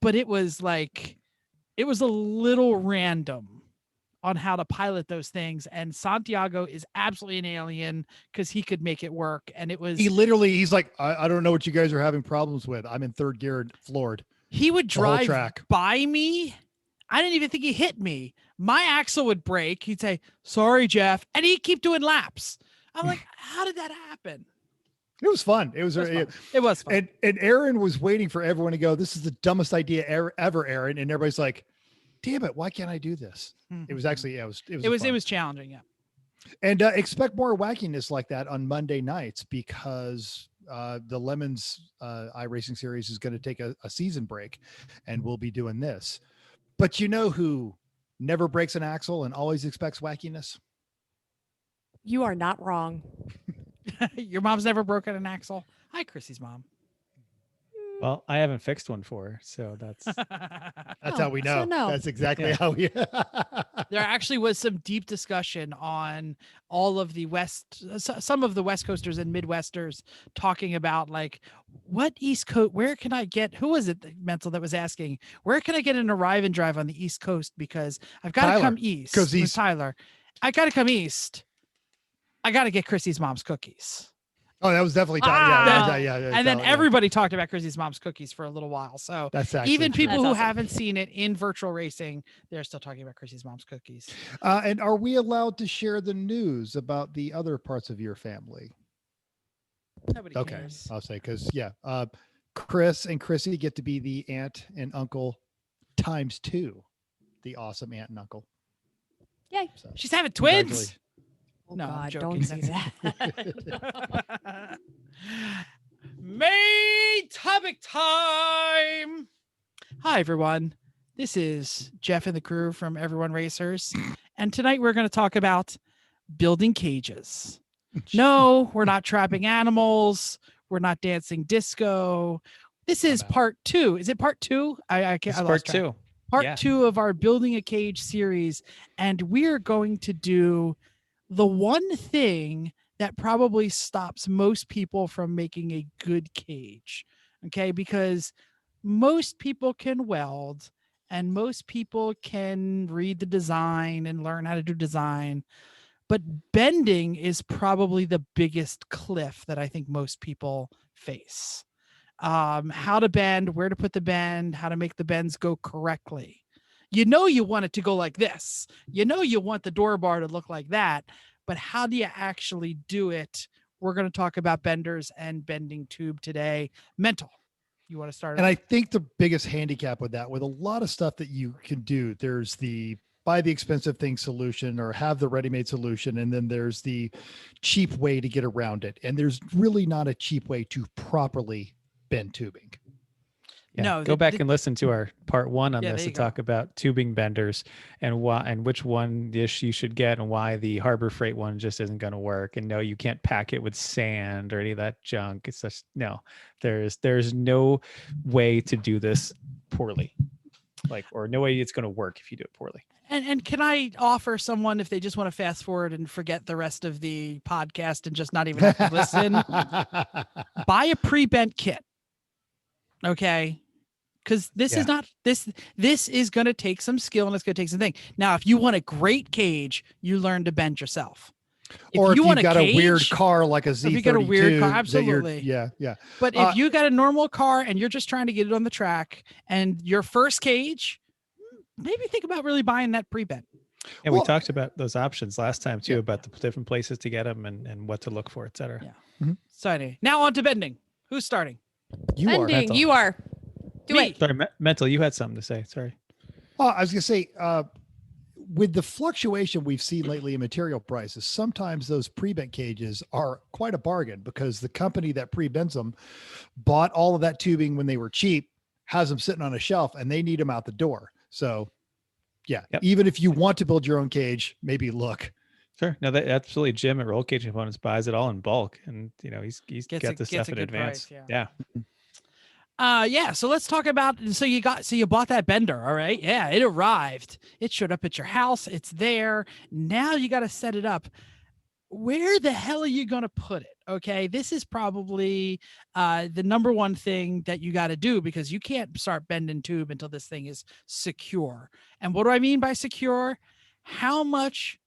but it was like, it was a little random on how to pilot those things. And Santiago is absolutely an alien because he could make it work. And it was, He's like, I don't know what you guys are having problems with. I'm in 3rd gear and floored. he would whole drive track. by me. I didn't even think he hit me. My axle would break. He'd say, sorry, Jeff. And he'd keep doing laps. I'm like, how did that happen? It was fun. It was fun. And Aaron was waiting for everyone to go, this is the dumbest idea ever, Aaron. And everybody's like, damn it, why can't I do this? It was actually, it was challenging. Yeah. And expect more wackiness like that on Monday nights because the Lemons iRacing series is going to take a season break and we'll be doing this. But you know who never breaks an axle and always expects wackiness? You are not wrong. Your mom's never broken an axle. Hi, Chrissy's mom. Well, I haven't fixed one for her, so that's That's Oh, how we know. so no. That's exactly Yeah. how we. There actually was some deep discussion on all of the some of the West Coasters and Midwesters talking about like, what East Coast, where can I get, who was it, Mental, that was asking, where can I get an arrive and drive on the East Coast? Because I've got to Tyler, come east. 'cause With he's- Tyler. I got to come east. I got to get Chrissy's mom's cookies. Oh, that was definitely yeah. And then everybody talked about Chrissy's mom's cookies for a little while. So That's actually even true. people That's who awesome. haven't seen it in virtual racing, they're still talking about Chrissy's mom's cookies. And are we allowed to share the news about the other parts of your family? Nobody Okay, cares. I'll say because Chris and Chrissy get to be the aunt and uncle times 2, the awesome aunt and uncle. Yay. So, She's having twins. congratulations. Oh, No, I'm God, joking. don't say that. Main topic time. Hi, everyone. This is Jeff and the crew from Everyone Racers. And tonight we're going to talk about building cages. No, we're not trapping animals. We're not dancing disco. This is part 2. Is it part 2? I can't. It's I lost part track. 2. Part Yeah. 2 of our Building a Cage series. And we're going to do the one thing that probably stops most people from making a good cage. Okay. Because most people can weld and most people can read the design and learn how to do design. But bending is probably the biggest cliff that I think most people face. How to bend, where to put the bend, how to make the bends go correctly. You know, you want it to go like this. You know, you want the door bar to look like that. But how do you actually do it? We're going to talk about benders and bending tube today. Mental. You want to start? And I think the biggest handicap with that, with a lot of stuff that you can do, there's the buy the expensive thing solution or have the ready-made solution. And then there's the cheap way to get around it. And there's really not a cheap way to properly bend tubing. Yeah, No, go back and listen to our part 1 on Yeah, this there to you go. talk about tubing benders and why and which one dish you should get and why the Harbor Freight one just isn't going to work. And no, you can't pack it with sand or any of that junk. It's just no. There's no way to do this poorly, or no way it's going to work if you do it poorly. And can I offer someone, if they just want to fast forward and forget the rest of the podcast and just not even have to listen, buy a pre-bent kit. Okay. Because this is not this is going to take some skill and it's going to take some thing. Now, if you want a great cage, you learn to bend yourself. Or if you want got a weird cage, car like a Z32, if you got a weird car, that you're- absolutely. yeah. But if you got a normal car and you're just trying to get it on the track and your first cage, maybe think about really buying that pre-bent. And Well, we talked about those options last time too, Yeah. about the different places to get them and what to look for, et cetera. Yeah. So anyway, now on to bending. Who's starting? You are. Bending, you are. Do Me. it. Sorry, Mental, you had something to say. Sorry. Oh, I was going to say, with the fluctuation we've seen lately in material prices, sometimes those pre-bent cages are quite a bargain because the company that pre-bends them bought all of that tubing when they were cheap, has them sitting on a shelf, and they need them out the door. So, yeah, Yep. even if you want to build your own cage, maybe look. Sure. No, that absolutely. Jim at Roll Cage Components buys it all in bulk, and he's Gets got a- the gets stuff a in good advance. price, Yeah. Yeah, so let's talk about so you bought that bender, all right? Yeah, it arrived. It showed up at your house. It's there. Now you got to set it up. Where the hell are you going to put it? Okay, this is probably the number one thing that you got to do because you can't start bending tube until this thing is secure. And what do I mean by secure? How much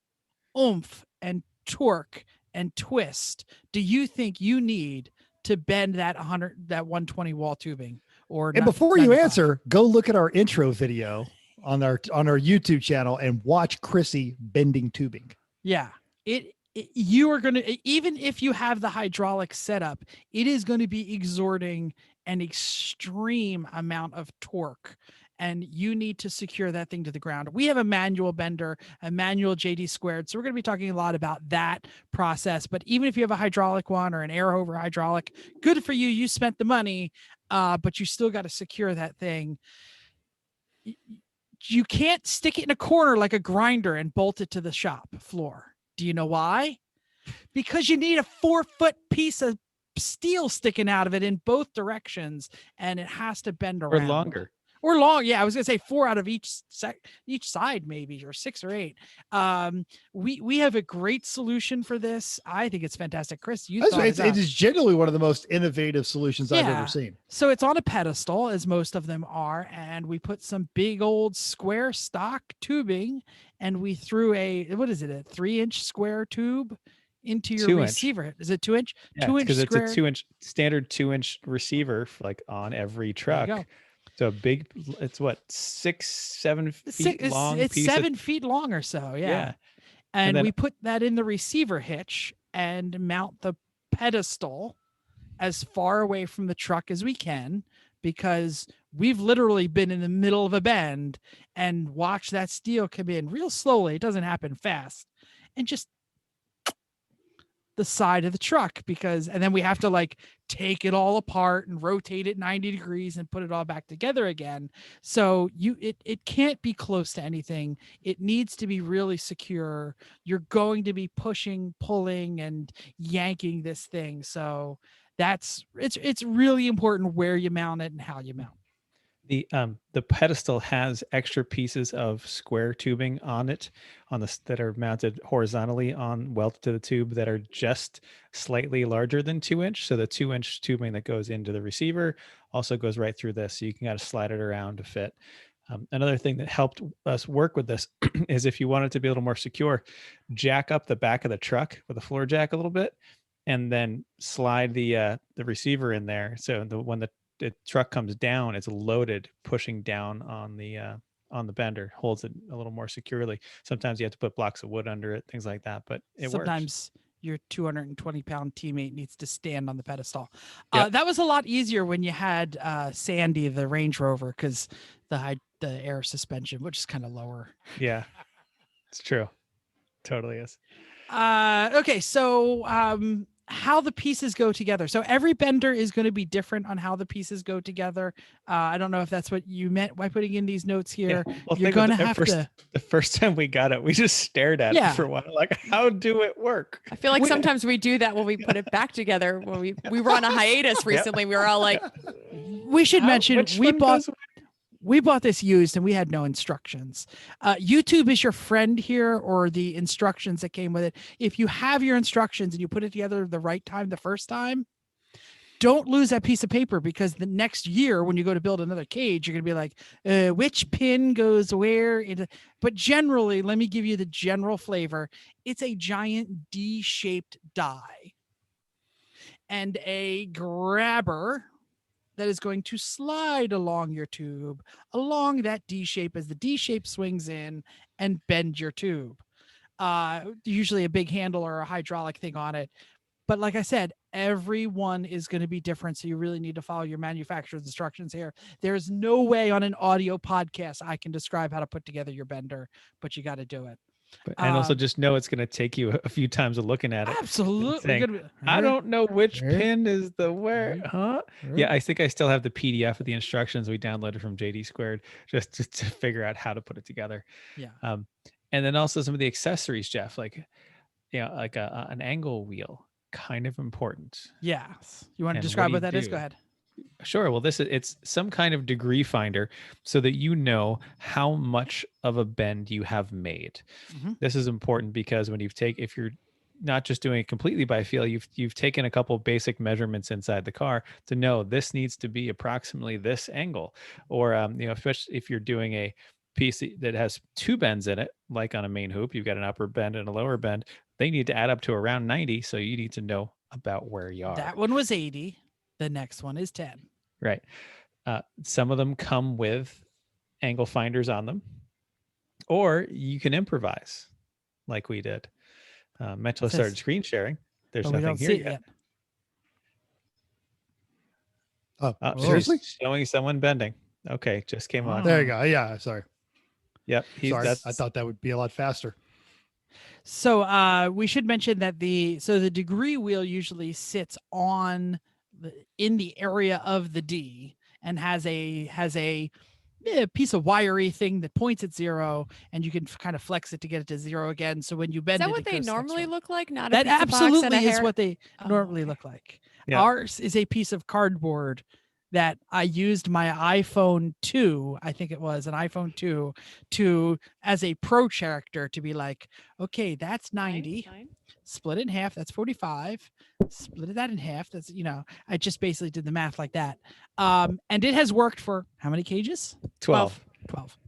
oomph and torque and twist do you think you need to bend that 120 wall tubing? And before you answer, go look at our intro video on our YouTube channel and watch Chrissy bending tubing. Yeah, you are going to, even if you have the hydraulic setup, it is going to be exerting an extreme amount of torque. And you need to secure that thing to the ground. We have a manual bender, a manual JD squared. So we're going to be talking a lot about that process. But even if you have a hydraulic one or an air over hydraulic, good for you. You spent the money, but you still got to secure that thing. You can't stick it in a corner like a grinder and bolt it to the shop floor. Do you know why? because you need a 4-foot piece of steel sticking out of it in both directions, and it has to bend around. Or longer. Or long, yeah. I was gonna say 4 out of each side, maybe, or 6 or 8. We have a great solution for this. I think it's fantastic, Chris. You thought it is generally one of the most innovative solutions I've ever seen. So it's on a pedestal, as most of them are, and we put some big old square stock tubing, and we threw a 3-inch square tube into your receiver. Is it 2-inch? Yeah, 2-inch because it's a square. standard 2-inch receiver like on every truck. So big, it's what, 6-7 feet long. It's 7 feet long or so. Yeah. And we put that in the receiver hitch and mount the pedestal as far away from the truck as we can, because we've literally been in the middle of a bend and watched that steel come in real slowly. It doesn't happen fast, and just the side of the truck, and then we have to like take it all apart and rotate it 90 degrees and put it all back together again. So it can't be close to anything. It needs to be really secure. You're going to be pushing, pulling, and yanking this thing. So it's really important where you mount it and how you mount. The pedestal has extra pieces of square tubing on it, that are mounted horizontally welded to the tube, that are just slightly larger than 2-inch. So the 2-inch tubing that goes into the receiver also goes right through this. So you can kind of slide it around to fit. Another thing that helped us work with this is, if you want it to be a little more secure, jack up the back of the truck with a floor jack a little bit, and then slide the receiver in there. So when the truck comes down, it's loaded, pushing down on the bender, holds it a little more securely. Sometimes you have to put blocks of wood under it, things like that, but sometimes works. Your 220-pound teammate needs to stand on the pedestal. Yep. That was a lot easier when you had Sandy, the Range Rover, because the air suspension, which is kind of lower. Yeah, it's true. Totally is. Okay, so how the pieces go together. So every bender is going to be different on how the pieces go together. I don't know if that's what you meant by putting in these notes here. Yeah. Well, you're going to have to. The first time we got it, we just stared at it for a while, like, how do it work? I feel like sometimes we do that when we put it back together. When we were on a hiatus recently, we were all like, we should mention we bought this used and we had no instructions. YouTube is your friend here, or the instructions that came with it. If you have your instructions and you put it together the right time the first time, don't lose that piece of paper, because the next year when you go to build another cage, you're going to be like, which pin goes where? But generally, let me give you the general flavor. It's a giant D-shaped die and a grabber that is going to slide along your tube, along that D shape, as the D shape swings in and bend your tube. Usually a big handle or a hydraulic thing on it. But like I said, every one is going to be different. So you really need to follow your manufacturer's instructions here. There's no way on an audio podcast I can describe how to put together your bender, but you got to do it. And also just know it's going to take you a few times of looking at it. Absolutely. I don't know which pin is the where, huh? Yeah, I think I still have the PDF of the instructions we downloaded from JD Squared, just to figure out how to put it together. Yeah. And then also some of the accessories, Jeff, like, like an angle wheel, kind of important. Yes. You want to describe what that is? Go ahead. Sure. Well, it's some kind of degree finder, so that you know how much of a bend you have made. Mm-hmm. This is important because if you're not just doing it completely by feel, you've taken a couple basic measurements inside the car to know this needs to be approximately this angle, or especially if you're doing a piece that has 2 bends in it, like on a main hoop, you've got an upper bend and a lower bend. They need to add up to around 90, so you need to know about where you are. That one was 80. The next one is 10. Right. Some of them come with angle finders on them, or you can improvise like we did. Metro started screen sharing. There's nothing here yet. Oh, seriously? Showing someone bending. Okay, just came on. There you go. Yeah, sorry. Yep. Sorry. I thought that would be a lot faster. So we should mention that the degree wheel usually sits in the area of the D and has a piece of wiry thing that points at 0, and you can kind of flex it to get it to 0 again. So when you bend Is that it, what it they goes normally extra. look like? Not a That pizza box and a absolutely is hair? what they Oh, normally okay. look like. Yeah. Ours is a piece of cardboard that I used my iPhone 2, I think it was an iPhone 2, to as a protractor to be like, okay, that's 90. Fine. Split it in half, that's 45. Split that in half, that's, I just basically did the math like that. And it has worked for how many cages? 12. 12.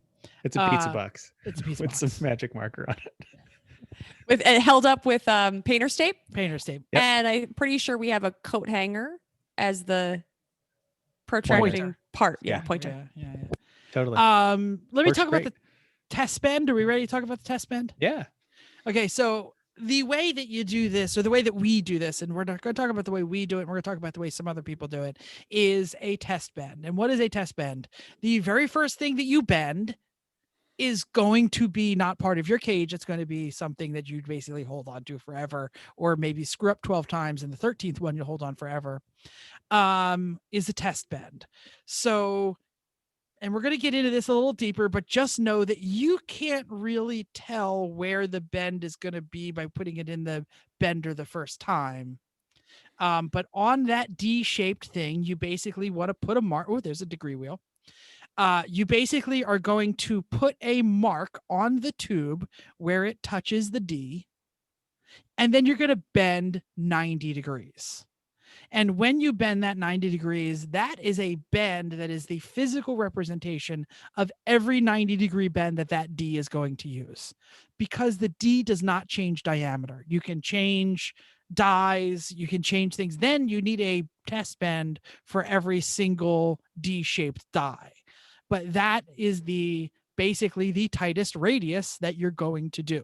It's a pizza box. It's a pizza with box. some magic marker on it. With held up with painter's tape. Painter's tape. Yep. And I'm pretty sure we have a coat hanger as the protracting part. Yeah, pointer. Yeah. Totally. Let me Works talk about great. the test bend. Are we ready to talk about the test bend? Yeah. Okay, so the way that you do this, or the way that we do this, and we're not going to talk about the way we do it, and we're going to talk about the way some other people do it, is a test bend. And what is a test bend? The very first thing that you bend is going to be not part of your cage. It's going to be something that you basically hold on to forever, or maybe screw up 12 times, and the 13th one you'll hold on forever, is a test bend. So, and we're going to get into this a little deeper, but just know that you can't really tell where the bend is going to be by putting it in the bender the first time. But on that D-shaped thing, you basically want to put a mark. Oh, there's a degree wheel. You basically are going to put a mark on the tube where it touches the D, and then you're going to bend 90 degrees. And when you bend that 90 degrees, that is a bend that is the physical representation of every 90-degree bend that D is going to use, because the D does not change diameter. You can change dies, you can change things. Then you need a test bend for every single D-shaped die. But that is basically the tightest radius that you're going to do.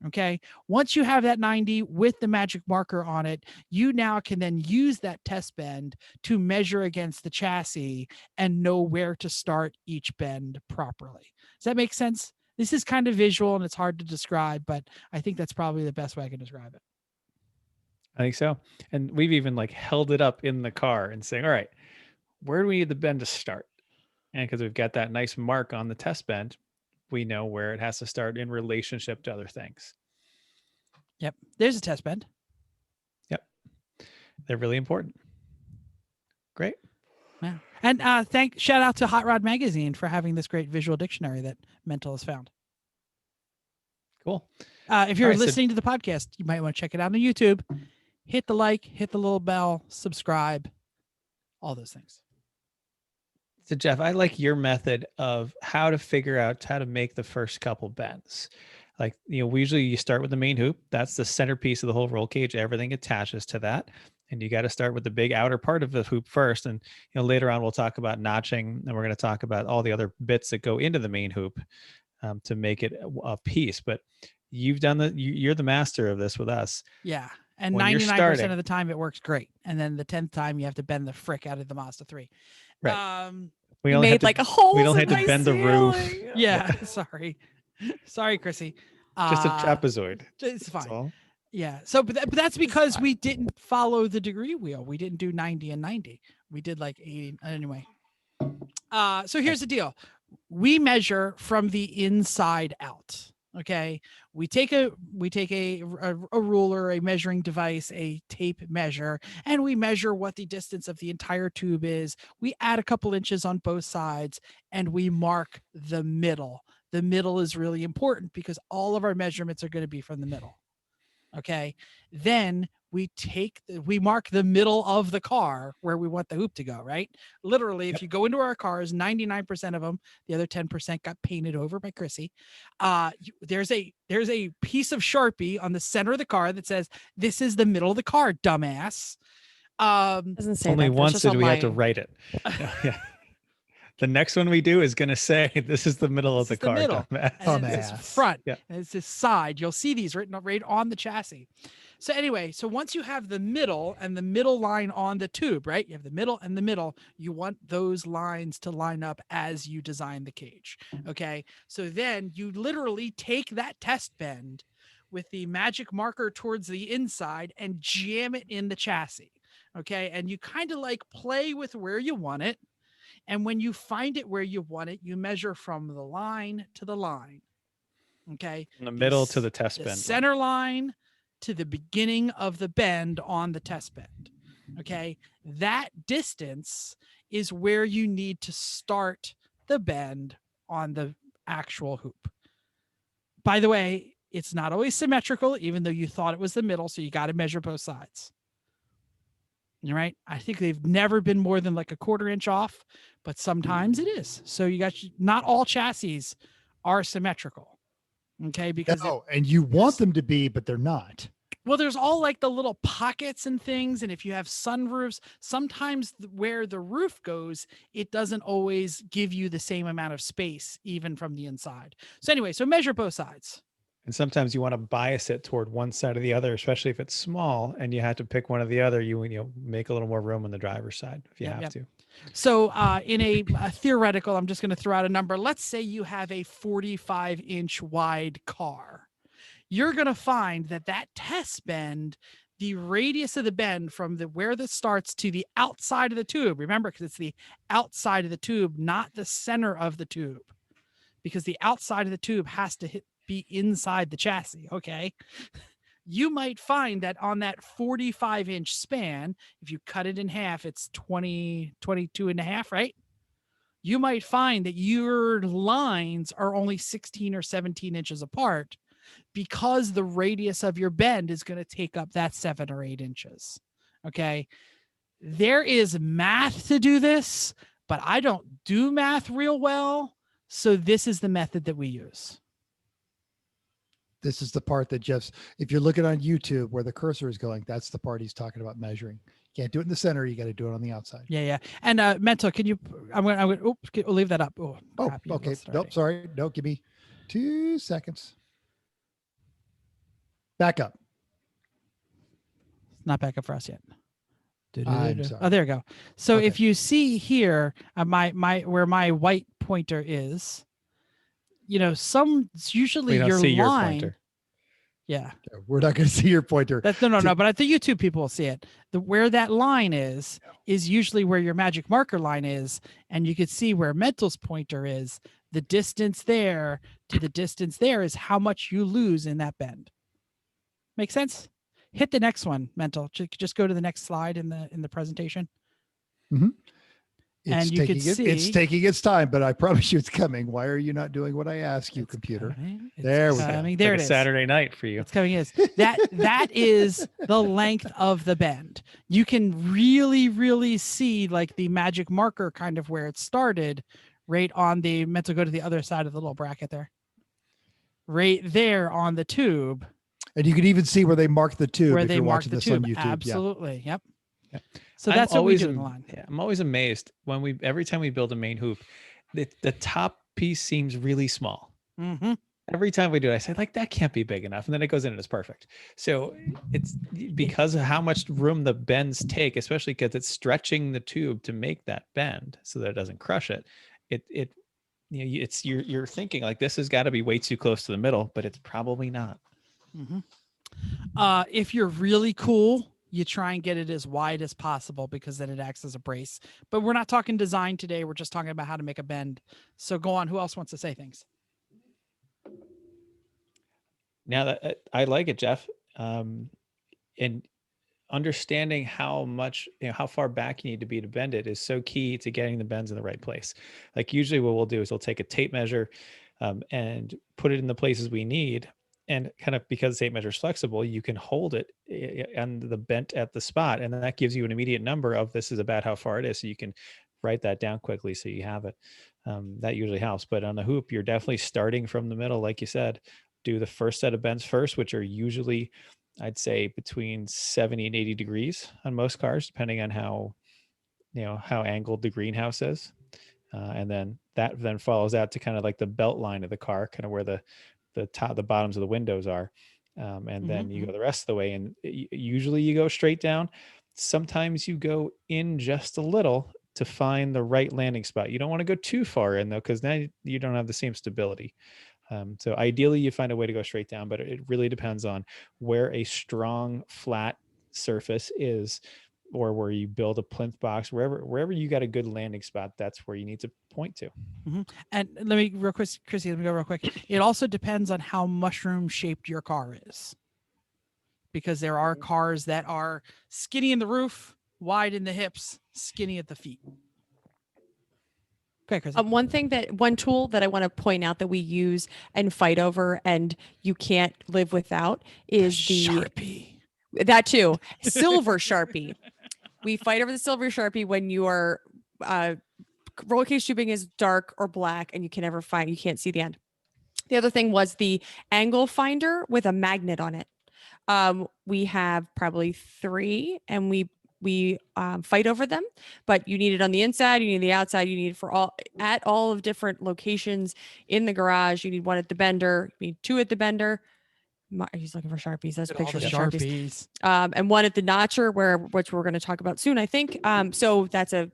Okay. Once you have that 90 with the magic marker on it, you now can then use that test bend to measure against the chassis and know where to start each bend properly. Does that make sense? This is kind of visual and it's hard to describe, but I think that's probably the best way I can describe it. I think so. And we've even held it up in the car and saying, all right, where do we need the bend to start? And because we've got that nice mark on the test bend, we know where it has to start in relationship to other things. Yep. There's a test bend. Yep. They're really important. Great. Yeah. And shout out to Hot Rod Magazine for having this great visual dictionary that Mental has found. Cool. If you're listening to the podcast, you might want to check it out on YouTube. Hit the like, hit the little bell, subscribe, all those things. So Jeff, I like your method of how to figure out how to make the first couple bends. We usually you start with the main hoop. That's the centerpiece of the whole roll cage. Everything attaches to that. And you got to start with the big outer part of the hoop first. And later on we'll talk about notching, and we're going to talk about all the other bits that go into the main hoop to make it a piece. But you've done you're the master of this with us. Yeah. And 99% of the time it works great. And then the 10th time you have to bend the frick out of the Mazda 3. Right. We made a hole. We don't have to bend the roof. Yeah. Sorry, Chrissy. Just a trapezoid. It's fine. Yeah. So, but that's because we didn't follow the degree wheel. We didn't do 90 and 90. We did 80. Anyway. So here's the deal. We measure from the inside out. Okay. We take a ruler, a measuring device, a tape measure, and we measure what the distance of the entire tube is. We add a couple inches on both sides and we mark the middle. The middle is really important because all of our measurements are going to be from the middle. Okay. Then we mark the middle of the car where we want the hoop to go, right? Literally, if you go into our cars, 99% of them, the other 10% got painted over by Chrissy. There's a piece of Sharpie on the center of the car that says, "This is the middle of the car, dumbass." Doesn't say only that. once did we have to write it. Yeah. The next one we do is going to say, "This is the middle of the car, dumbass." And it's this front, and it's this side. You'll see these written right on the chassis. So anyway, once you have the middle and the middle line on the tube, right? You have the middle and the middle. You want those lines to line up as you design the cage. Okay. So then you literally take that test bend with the magic marker towards the inside and jam it in the chassis. Okay. And you kind of play with where you want it. And when you find it where you want it, you measure from the line to the line. Okay. From the middle to the test the bend. center line to the beginning of the bend on the test bend. Okay. That distance is where you need to start the bend on the actual hoop. By the way, it's not always symmetrical, even though you thought it was the middle. So you got to measure both sides. All right. I think they've never been more than like a 1/4 inch off, but sometimes it is. So you got, not all chassis are symmetrical. Okay. Because and you want them to be, but they're not. well, there's all like the little pockets and things. And if you have sunroofs, sometimes where the roof goes, it doesn't always give you the same amount of space, even from the inside. So anyway, so measure both sides. And sometimes you want to bias it toward one side or the other, especially if it's small and you have to pick one or the other. You know, make a little more room on the driver's side if you have to. So in a theoretical, I'm just going to throw out a number. Let's say you have a 45-inch wide car. You're going to find that test bend, the radius of the bend from where this starts to the outside of the tube. Remember, because it's the outside of the tube, not the center of the tube, because the outside of the tube has to be inside the chassis. Okay. You might find that on that 45-inch span, if you cut it in half, it's 22 and a half, right? You might find that your lines are only 16 or 17 inches apart, because the radius of your bend is going to take up that 7 or 8 inches. Okay. There is math to do this, but I don't do math real well. So this is the method that we use. This is the part that Jeff's, if you're looking on YouTube where the cursor is going, that's the part he's talking about measuring. You can't do it in the center. You got to do it on the outside. Yeah. And Mental, can you, I'm going to, oops, we'll leave that up. Oh, crap, okay. Nope. Sorry. No, give me 2 seconds. Back up. It's not back up for us yet. I'm sorry. Oh, there we go. So if you see here, where my white pointer is, you know, usually your line. Yeah. We're not going to see your pointer. No, but the YouTube people will see it. Where that line is usually where your magic marker line is. And you could see where Mental's pointer is. The distance there to the distance there is how much you lose in that bend. Make sense? Hit the next one, Mental. Just go to the next slide in the presentation. Mm-hmm. And you can see it's taking its time, but I promise you it's coming. Why are you not doing what I ask you, computer? There we go. There it is. Saturday night for you. It's coming. That is the length of the bend. You can really see like the magic marker kind of where it started, right on the Mental. Go to the other side of the little bracket there. Right there on the tube. And you can even see where they mark the tube where if they you're mark watching the this tube. on YouTube. Absolutely. Yeah. Yep. So that's what we do in the line. Yeah, I'm always amazed when every time we build a main hoop, the top piece seems really small. Mm-hmm. Every time we do it, I say like, that can't be big enough. And then it goes in and it's perfect. So it's because of how much room the bends take, especially because it's stretching the tube to make that bend so that it doesn't crush it. You're thinking like, this has got to be way too close to the middle, but it's probably not. Mm-hmm. If you're really cool, you try and get it as wide as possible because then it acts as a brace. But we're not talking design today. We're just talking about how to make a bend. So go on. Who else wants to say things? Now that I like it, Jeff, and understanding how much, how far back you need to be to bend it is so key to getting the bends in the right place. Like usually what we'll do is we'll take a tape measure and put it in the places we need. And kind of because the tape measure is flexible, you can hold it and the bent at the spot. And then that gives you an immediate number of this is about how far it is. So you can write that down quickly so you have it. That usually helps. But on the hoop, you're definitely starting from the middle. Like you said, do the first set of bends first, which are usually, I'd say, between 70 and 80 degrees on most cars, depending on how angled the greenhouse is. And then that then follows out to kind of like the belt line of the car, kind of where the bottoms of the windows are. And then you go the rest of the way, and usually you go straight down. Sometimes you go in just a little to find the right landing spot. You don't want to go too far in though, because then you don't have the same stability. So ideally you find a way to go straight down, but it really depends on where a strong flat surface is or where you build a plinth box, wherever you got a good landing spot, that's where you need to point to. And let me real quick, Chrissy, let me go real quick. It also depends on how mushroom shaped your car is, because there are cars that are skinny in the roof, wide in the hips, skinny at the feet. Okay, Chrissy. One tool that I want to point out that we use and fight over, and you can't live without, is the Sharpie. That too, silver Sharpie. We fight over the silver Sharpie when your roller cage tubing is dark or black and you can't see the end. The other thing was the angle finder with a magnet on it. We have probably 3, and we fight over them, but you need it on the inside, you need the outside, you need it at all of different locations in the garage. You need one at the bender, you need 2 at the bender. He's looking for Sharpies. That's pictures of Sharpies. And one at the notcher, which we're going to talk about soon, I think. So that's I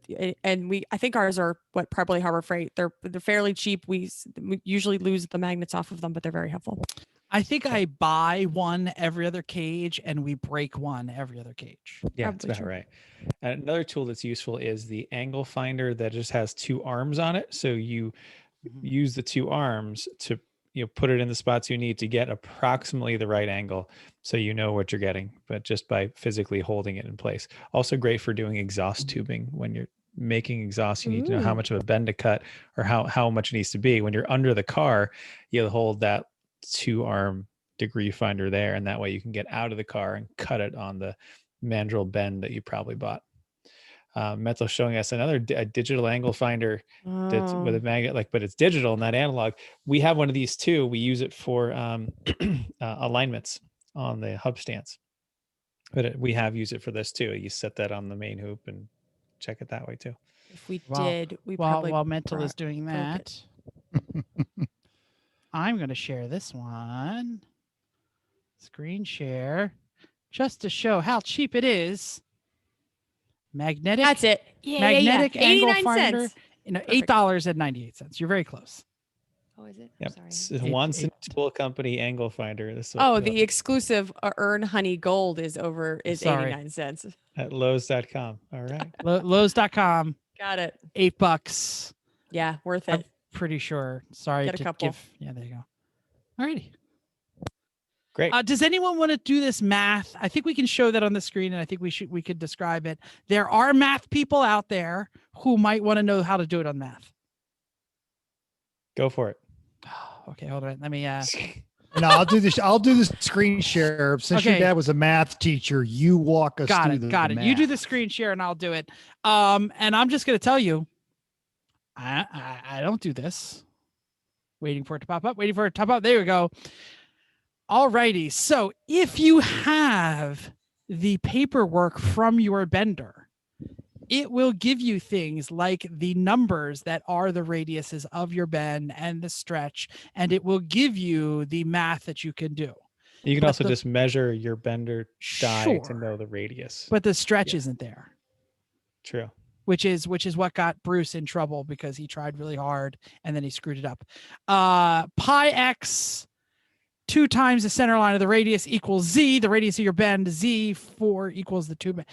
think ours are probably Harbor Freight. They're fairly cheap. We usually lose the magnets off of them, but they're very helpful. I think I buy one every other cage, and we break one every other cage. Yeah, that's about right. And another tool that's useful is the angle finder that just has 2 arms on it. So you use the 2 arms to put it in the spots you need to get approximately the right angle, so you know what you're getting, but just by physically holding it in place. Also great for doing exhaust tubing. When you're making exhaust, you need to know how much of a bend to cut, or how much it needs to be. When you're under the car, you'll hold that 2-arm degree finder there, and that way you can get out of the car and cut it on the mandrel bend that you probably bought. Metal showing us a digital angle finder that's with a magnet, but it's digital, not analog. We have one of these too. We use it for alignments on the hub stands, but we have used it for this too. You set that on the main hoop and check it that way too. If we did, we probably while Mental is doing that, I'm going to share this one. Screen share, just to show how cheap it is. Magnetic. That's it. Magnetic angle 89 finder. cents. $8.98. You're very close. Oh, is it? Yep. Sorry. Once Tool Company angle finder. The exclusive Earn Honey Gold is 89 cents. At Lowe's.com. All right. Lowe's.com. Got it. $8. Yeah, worth it. I'm pretty sure. Sorry. Get a couple. Yeah, there you go. Alrighty. Great. Does anyone want to do this math? I think we can show that on the screen, and I think we could describe it. There are math people out there who might want to know how to do it on math. Go for it. Okay, hold on. Let me No, I'll do this. I'll do the screen share. Since your dad was a math teacher, you walk us through the Got it. math. You do the screen share and I'll do it. And I'm just going to tell you, I don't do this. Waiting for it to pop up. There we go. All righty. So if you have the paperwork from your bender, it will give you things like the numbers that are the radiuses of your bend and the stretch, and it will give you the math that you can do. You can also just measure your bender die to know the radius. But the stretch isn't there. True. Which is what got Bruce in trouble, because he tried really hard and then he screwed it up. Pi x 2 times the center line of the radius equals z, the radius of your bend, z4 equals the 2.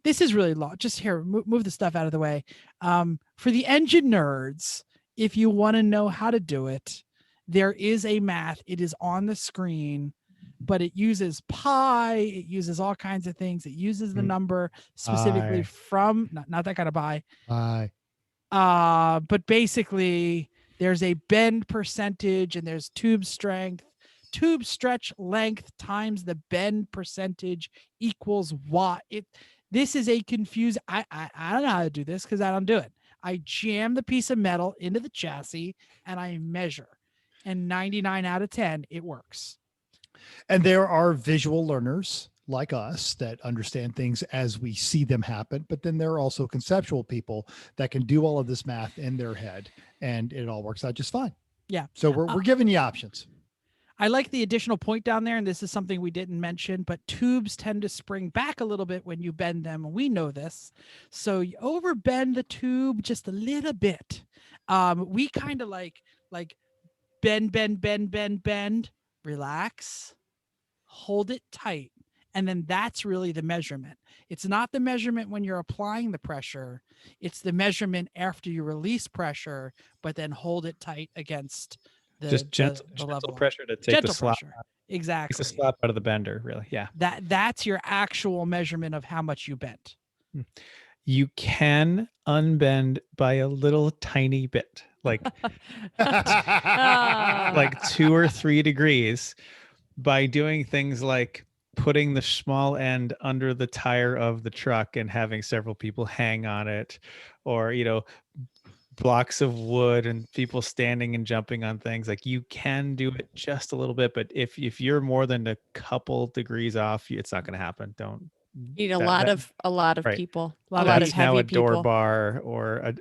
This is really long. Just here, move the stuff out of the way. For the engine nerds, if you want to know how to do it, there is a math. It is on the screen, but it uses pi. It uses all kinds of things. It uses the number specifically from, not that kind of pi. But basically, there's a bend percentage and there's tube strength. Tube stretch length times the bend percentage equals what. This is a confused. I don't know how to do this because I don't do it. I jam the piece of metal into the chassis and I measure, and 99 out of 10 it works. And there are visual learners like us that understand things as we see them happen, but then there are also conceptual people that can do all of this math in their head, and it all works out just fine. Yeah. So we're giving you options. I like the additional point down there, and this is something we didn't mention, but tubes tend to spring back a little bit when you bend them. We know this. So you overbend the tube just a little bit. We kind of like bend, relax, hold it tight, And then that's really the measurement. It's not the measurement when you're applying the pressure. It's the measurement after you release pressure, but then hold it tight against the Just gentle level. pressure to take Gentle the slop. pressure. Exactly. Takes the slop out of the bender, really. Yeah. That's your actual measurement of how much you bent. You can unbend by a little tiny bit, like 2 or 3 degrees, by doing things like putting the small end under the tire of the truck and having several people hang on it, or, blocks of wood and people standing and jumping on things. Like, you can do it just a little bit, but if you're more than a couple degrees off, it's not going to happen. Don't need a lot of right. people, A lot of That's now heavy a door people. bar or a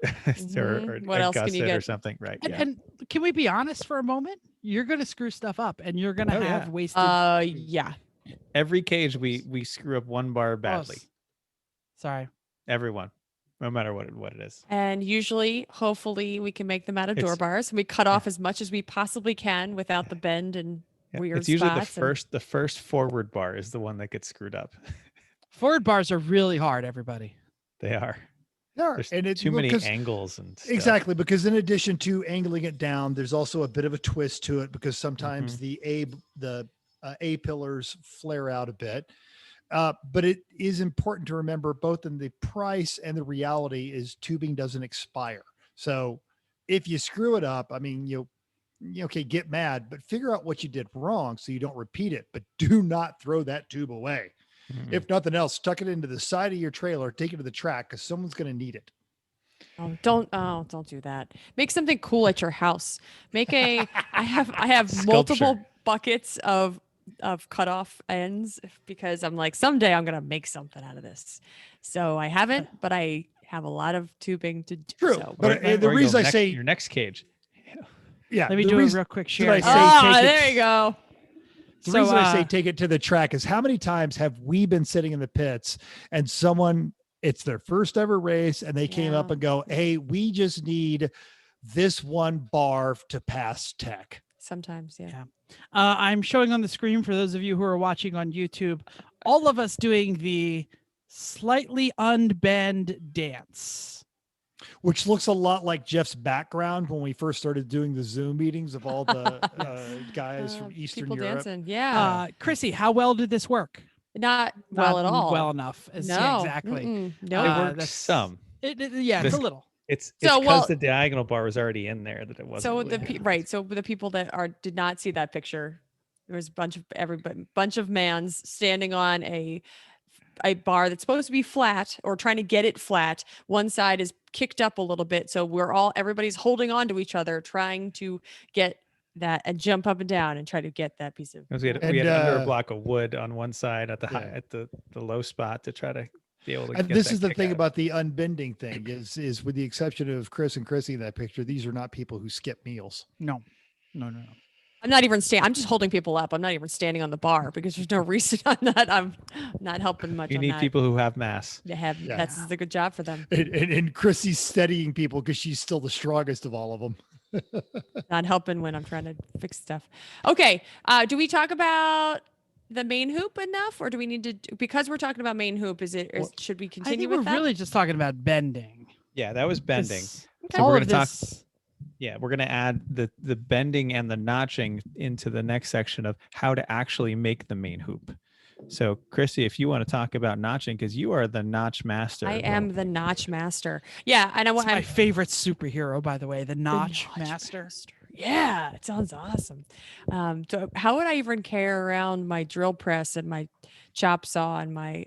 or What a else can you gusset get? or something, right? And can we be honest for a moment? You're going to screw stuff up, and you're going to have wasted. Yeah. Every cage we screw up one bar badly. Sorry. Everyone, no matter what it is. And usually, hopefully, we can make them out of door bars. We cut off as much as we possibly can without the bend and weird It's usually spots. the first forward bar is the one that gets screwed up. Forward bars are really hard, everybody. They are. There's and too many angles and stuff. Exactly, because in addition to angling it down, there's also a bit of a twist to it, because sometimes the A pillars flare out a bit. But it is important to remember, both in the price and the reality, is tubing doesn't expire. So if you screw it up, I mean, okay, get mad, but figure out what you did wrong so you don't repeat it. But do not throw that tube away. If nothing else, tuck it into the side of your trailer, take it to the track, because someone's going to need it. Don't do that. Make something cool at your house. I have multiple buckets of cut off ends, because I'm like, someday I'm gonna make something out of this. So I haven't, but I have a lot of tubing to do. True. So. But the reason I say your next cage. Yeah. Let me do a real quick share. There you go. The reason I say take it to the track is, how many times have we been sitting in the pits and someone, it's their first ever race, and they came up and go, hey, we just need this one bar to pass tech. Sometimes, yeah. I'm showing on the screen, for those of you who are watching on YouTube, all of us doing the slightly unbend dance, which looks a lot like Jeff's background when we first started doing the Zoom meetings of all the guys from Eastern people Europe. Dancing. Yeah. Chrissy, how well did this work? Not well at all. Well enough. No. Exactly. No. It worked some. It's a little. It's because the diagonal bar was already in there that it wasn't. So really So the people that did not see that picture, there was a bunch of mans standing on a bar that's supposed to be flat, or trying to get it flat. One side is kicked up a little bit, so everybody's holding on to each other, trying to get that and jump up and down and try to get that piece of. We had under a block of wood on one side at the low spot to try to be able to. And this is the thing about the unbending thing is with the exception of Chris and Chrissy in that picture, these are not people who skip meals. No. I'm not even I'm just holding people up. I'm not even standing on the bar, because there's no reason I'm not. I'm not helping much. You need people who have mass. That's a good job for them. And Chrissy's steadying people because she's still the strongest of all of them. Not helping when I'm trying to fix stuff. Okay. Do we talk about the main hoop enough, or do we need to, because we're talking about main hoop, should we continue with that? We're really just talking about bending. Yeah, that was bending. Okay. So we're going to talk. Yeah, we're going to add the bending and the notching into the next section of how to actually make the main hoop. So, Chrissy, if you want to talk about notching, because you are the notch master. I am the notch master. Yeah, and It's my favorite superhero, by the way, the notch master. Yeah, it sounds awesome. So how would I even carry around my drill press and my chop saw and my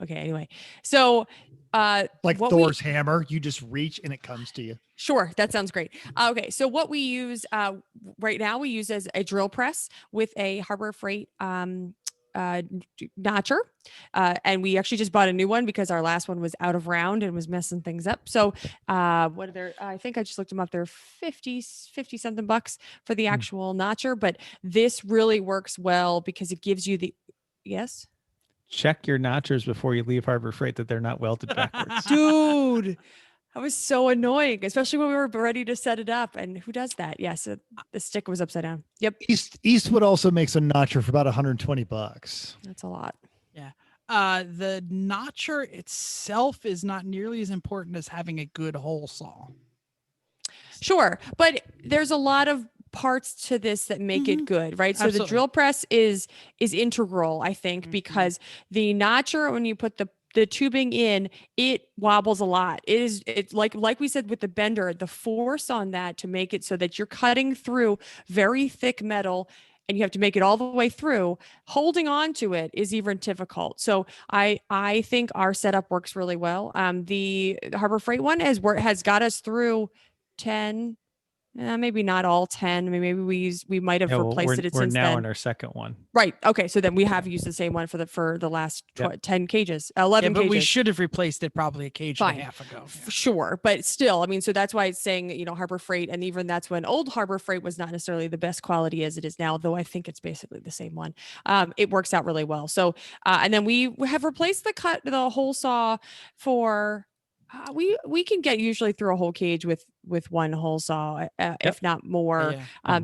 okay, anyway. So like Thor's hammer, you just reach and it comes to you. Sure, that sounds great. Okay, so what we use right now, we use as a drill press with a Harbor Freight notcher, and we actually just bought a new one because our last one was out of round and was messing things up. So what are there? I think I just looked them up. They're 50 something bucks for the actual notcher, but this really works well because it gives you the check your notchers before you leave Harbor Freight that they're not welded backwards. Dude, that was so annoying, especially when we were ready to set it up. And who does that? Yes, the stick was upside down. Yep. Eastwood also makes a notcher for about $120. That's a lot. Yeah. The notcher itself is not nearly as important as having a good hole saw. Sure, but there's a lot of parts to this that make it good, right? So the Absolutely. drill press is integral, I think, because the notcher, when you put the tubing in, it wobbles a lot. It's like we said with the bender, the force on that to make it so that you're cutting through very thick metal and you have to make it all the way through. Holding on to it is even difficult. So I think our setup works really well. The Harbor Freight one has got us through 10, maybe not all 10. I mean, maybe we might have Yeah, well, replaced it we're since now then. in our second one. Right. Okay. So then we have used the same one for the last 10 cages, 11 but cages. we should have replaced it probably a cage and a half ago. Sure. But still, I mean, so that's why it's saying, Harbor Freight. And even that's when old Harbor Freight was not necessarily the best quality as it is now, though I think it's basically the same one. It works out really well. So, and then we have replaced the hole saw for, we can get usually through a whole cage with one hole saw, if not more.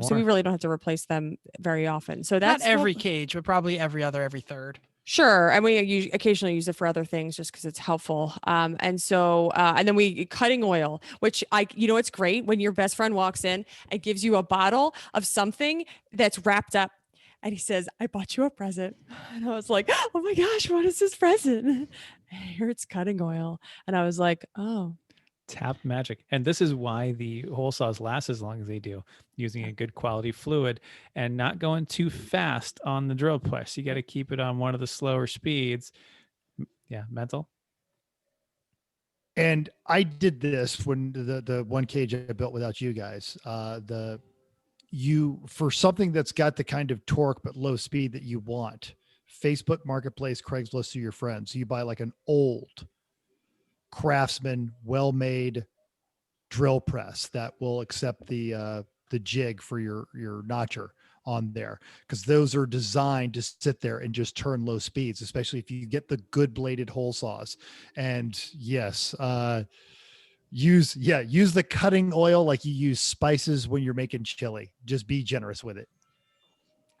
So we really don't have to replace them very often. So that's not every cage, but probably every third. Sure. And we occasionally use it for other things just because it's helpful. And so, and then we cutting oil, which it's great when your best friend walks in and gives you a bottle of something that's wrapped up. And he says, I bought you a present. And I was like, oh my gosh, what is this present? And here it's cutting oil. And I was like, oh. Tap magic. And this is why the hole saws last as long as they do, using a good quality fluid and not going too fast on the drill press. You got to keep it on one of the slower speeds. Yeah, mental. And I did this when the one cage I built without you guys. For something that's got the kind of torque but low speed that you want, Facebook Marketplace, Craigslist are your friends. So you buy like an old Craftsman, well-made drill press that will accept the jig for your notcher on there, because those are designed to sit there and just turn low speeds, especially if you get the good bladed hole saws. And yes, use the cutting oil like you use spices when you're making chili. Just be generous with it.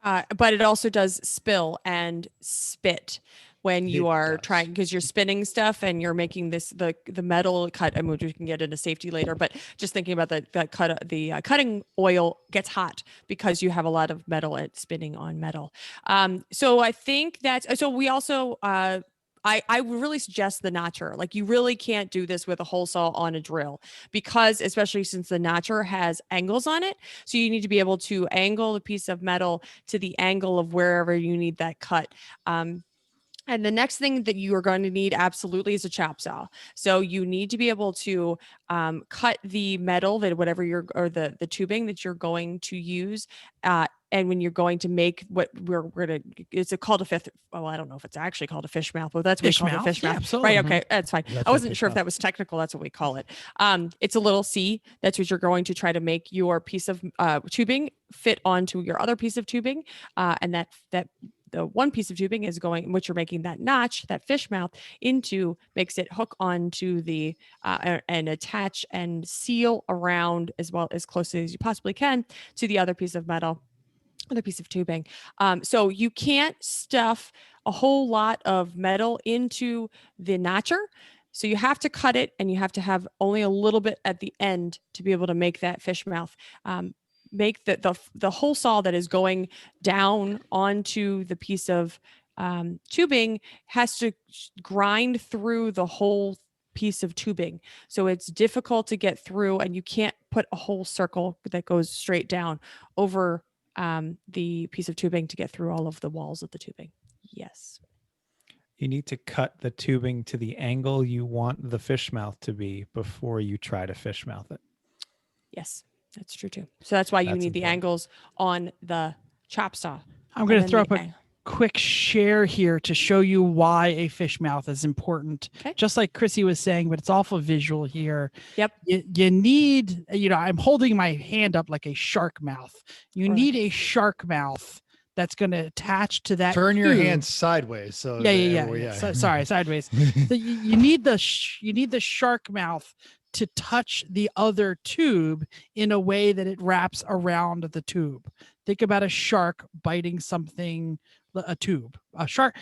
But it also does spill and spit when you are trying, because you're spinning stuff and you're making the metal cut. I mean, we can get into safety later, but just thinking about the cutting oil gets hot because you have a lot of metal and spinning on metal. So I think so we also, I would really suggest the notcher. Like, you really can't do this with a hole saw on a drill, because especially since the notcher has angles on it. So you need to be able to angle the piece of metal to the angle of wherever you need that cut. And the next thing that you are going to need absolutely is a chop saw. So you need to be able to cut the metal the tubing that you're going to use. And when you're going to make what it's called a fifth. Well, I don't know if it's actually called a fish mouth, but that's what we call it, a fish mouth. Absolutely. Right. Okay. That's fine. I wasn't sure if that was technical. That's what we call it. It's a little C. That's what you're going to try to make your piece of tubing fit onto your other piece of tubing. And that the one piece of tubing is going, which you're making that notch, that fish mouth into, makes it hook onto the and attach and seal around as closely as you possibly can to the other piece of metal, other piece of tubing. So you can't stuff a whole lot of metal into the notcher. So you have to cut it, and you have to have only a little bit at the end to be able to make that fish mouth. Make the hole saw that is going down onto the piece of tubing has to grind through the whole piece of tubing. So it's difficult to get through, and you can't put a whole circle that goes straight down over the piece of tubing to get through all of the walls of the tubing. Yes. You need to cut the tubing to the angle you want the fish mouth to be before you try to fish mouth it. Yes. That's true too. So that's why you need the angles on the chop saw. I'm going to throw up a quick share here to show you why a fish mouth is important. Okay. Just like Chrissy was saying, but it's awful visual here. Yep. You need, I'm holding my hand up like a shark mouth. You need a shark mouth that's going to attach to that. Turn your hand sideways. So yeah. Sorry, sideways. So you need the shark mouth to touch the other tube in a way that it wraps around the tube. Think about a shark biting something, a tube. A shark,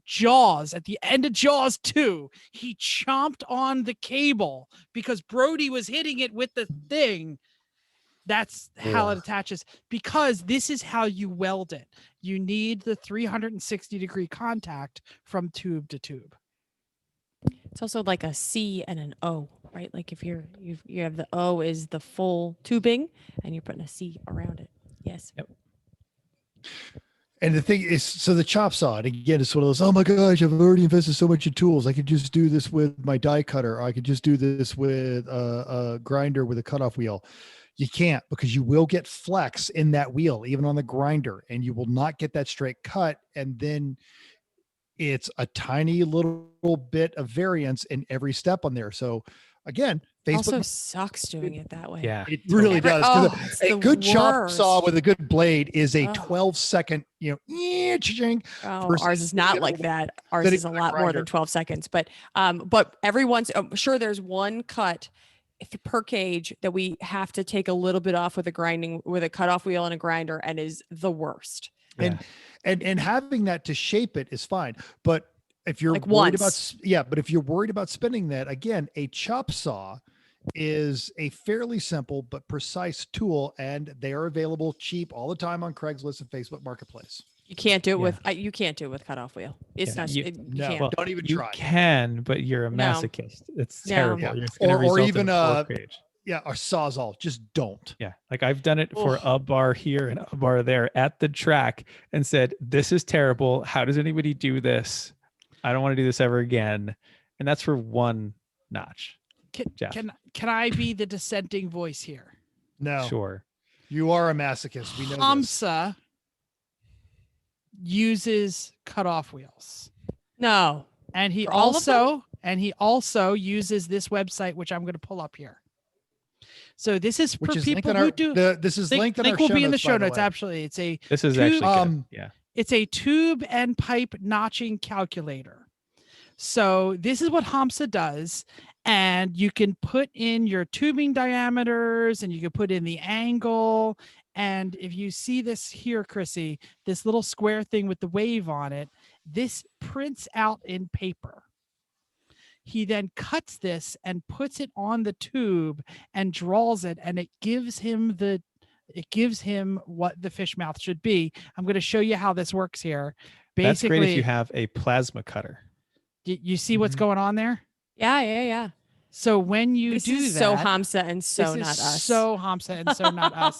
Jaws, at the end of Jaws 2, he chomped on the cable because Brody was hitting it with the thing. That's how it attaches, because this is how you weld it. You need the 360-degree contact from tube to tube. It's also like a C and an O, right? Like if you have the O is the full tubing and you're putting a C around it. Yes. Yep. And the thing is, so the chop saw, and again, it's one of those, oh my gosh, I've already invested so much in tools. I could just do this with my die cutter. Or I could just do this with a grinder with a cutoff wheel. You can't, because you will get flex in that wheel, even on the grinder, and you will not get that straight cut. And then it's a tiny little bit of variance in every step on there. So again, Facebook also sucks doing it that way. Yeah. it really does. It's A the good chop worst. saw with a good blade is a Oh. 12-second, ching. Oh, versus ours is not the like other that. Ours that is it- a lot more grinder. than 12 seconds. But every once, sure, there's one cut per cage that we have to take a little bit off with a cutoff wheel and a grinder, and is the worst. Yeah. And having that to shape it is fine. But if you're Like worried once. but if you're worried about spending that, again, a chop saw is a fairly simple but precise tool, and they are available cheap all the time on Craigslist and Facebook Marketplace. You can't do it Yeah. with you can't do it with cutoff wheel. It's Yeah, not. you- You No, can't. don't even You try. can, but you're a No. masochist. It's No. terrible. Yeah. It's gonna Or result in even, a poor cage. Yeah, or sawzall. Just don't. Yeah, like I've done it for Ugh. a bar here and a bar there at the track and said, this is terrible. How does anybody do this? I don't want to do this ever again. And that's for one notch. Jeff. Can I be the dissenting voice here? No, Sure. you are a masochist. We know this. HAMSA uses cutoff wheels. No. And he For all of them? also uses this website, which I'm going to pull up here. So this is for Which is linked people on who our, do. this is linked in our Link will show be in the notes, by show notes. way. Absolutely, it's a This is tube- actually good. um, Yeah. It's a tube and pipe notching calculator. So this is what HAMSA does. And you can put in your tubing diameters, and you can put in the angle. And if you see this here, Chrissy, this little square thing with the wave on it, this prints out in paper. He then cuts this and puts it on the tube and draws it, and it gives him what the fish mouth should be. I'm going to show you how this works here. That's great if Basically, you have a plasma cutter. you see what's Mhm. going on there? Yeah. So when you This do is that, so HAMSA and so this not is us. so HAMSA and so not us.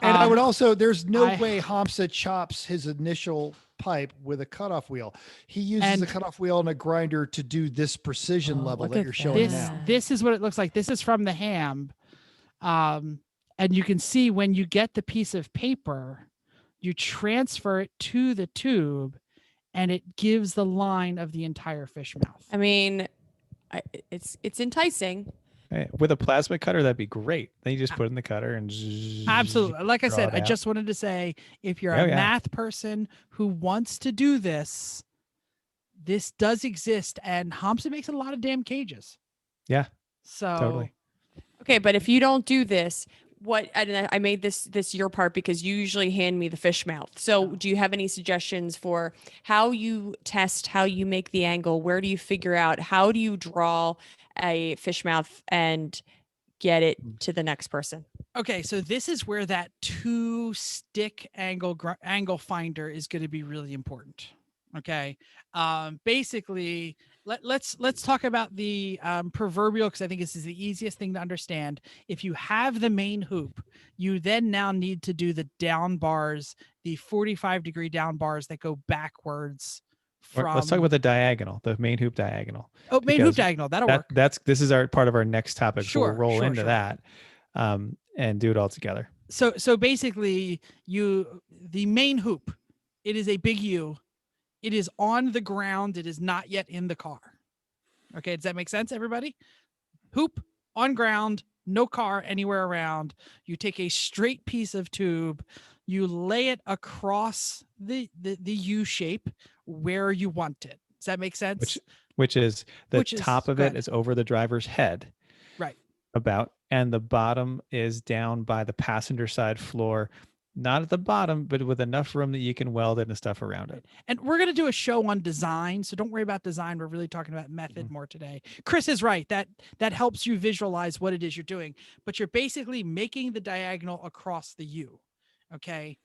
And I would Um, also, there's no I- way HAMSA chops his initial pipe with a cutoff wheel. He uses And- a cutoff wheel and a grinder to do this precision Oh, level look that at you're showing This now. this is what it looks like. This is from the ham. And you can see when you get the piece of paper, you transfer it to the tube, and it gives the line of the entire fish mouth. I mean, it's enticing. Hey, with a plasma cutter, that'd be great. Then you just put it in the cutter and zzz, Absolutely. Like I draw said, it I out. just wanted to say, if you're Oh, a yeah. math person who wants to do this, this does exist, and HAMSA makes a lot of damn cages. Yeah, So totally. Okay, but if you don't do this, and I made this your part because you usually hand me the fish mouth. So do you have any suggestions for how you test, how you make the angle? Where do you figure out, how do you draw a fish mouth and get it to the next person? Okay, so this is where that 2-stick angle finder is going to be really important. Okay, basically, let's talk about the proverbial, because I think this is the easiest thing to understand. If you have the main hoop, you then now need to do the down bars, the 45-degree down bars that go backwards. Let's talk about the diagonal, the main hoop diagonal. main hoop because diagonal. That'll work. This is our part of our next topic. So we'll Sure, roll sure, into sure. that and do it all together. So basically, the main hoop, it is a big U. It is on the ground. It is not yet in the car. Okay, does that make sense, everybody? Hoop on ground, no car anywhere around. You take a straight piece of tube, you lay it across the U shape where you want it. Does that make sense? Which is the Which is- top of go it ahead. is over the driver's head. Right. And the bottom is down by the passenger side floor not at the bottom, but with enough room that you can weld it and stuff around it. And we're going to do a show on design, so don't worry about design. We're really talking about method more today. Chris is right. That helps you visualize what it is you're doing, but you're basically making the diagonal across the U. Okay.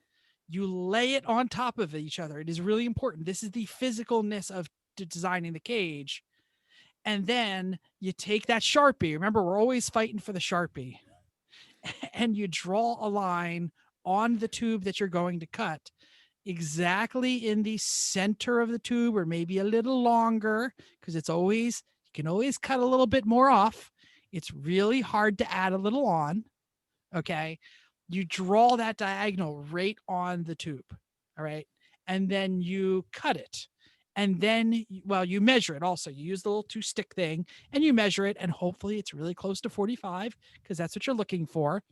You lay it on top of each other. It is really important. This is the physicalness of designing the cage. And then you take that Sharpie. Remember, we're always fighting for the Sharpie. And you draw a line on the tube that you're going to cut exactly in the center of the tube, or maybe a little longer, because you can always cut a little bit more off. It's really hard to add a little on. Okay. You draw that diagonal right on the tube. All right. And then you cut it. And then, well, you measure it also. You use the little 2-stick thing and you measure it. And hopefully it's really close to 45, because that's what you're looking for.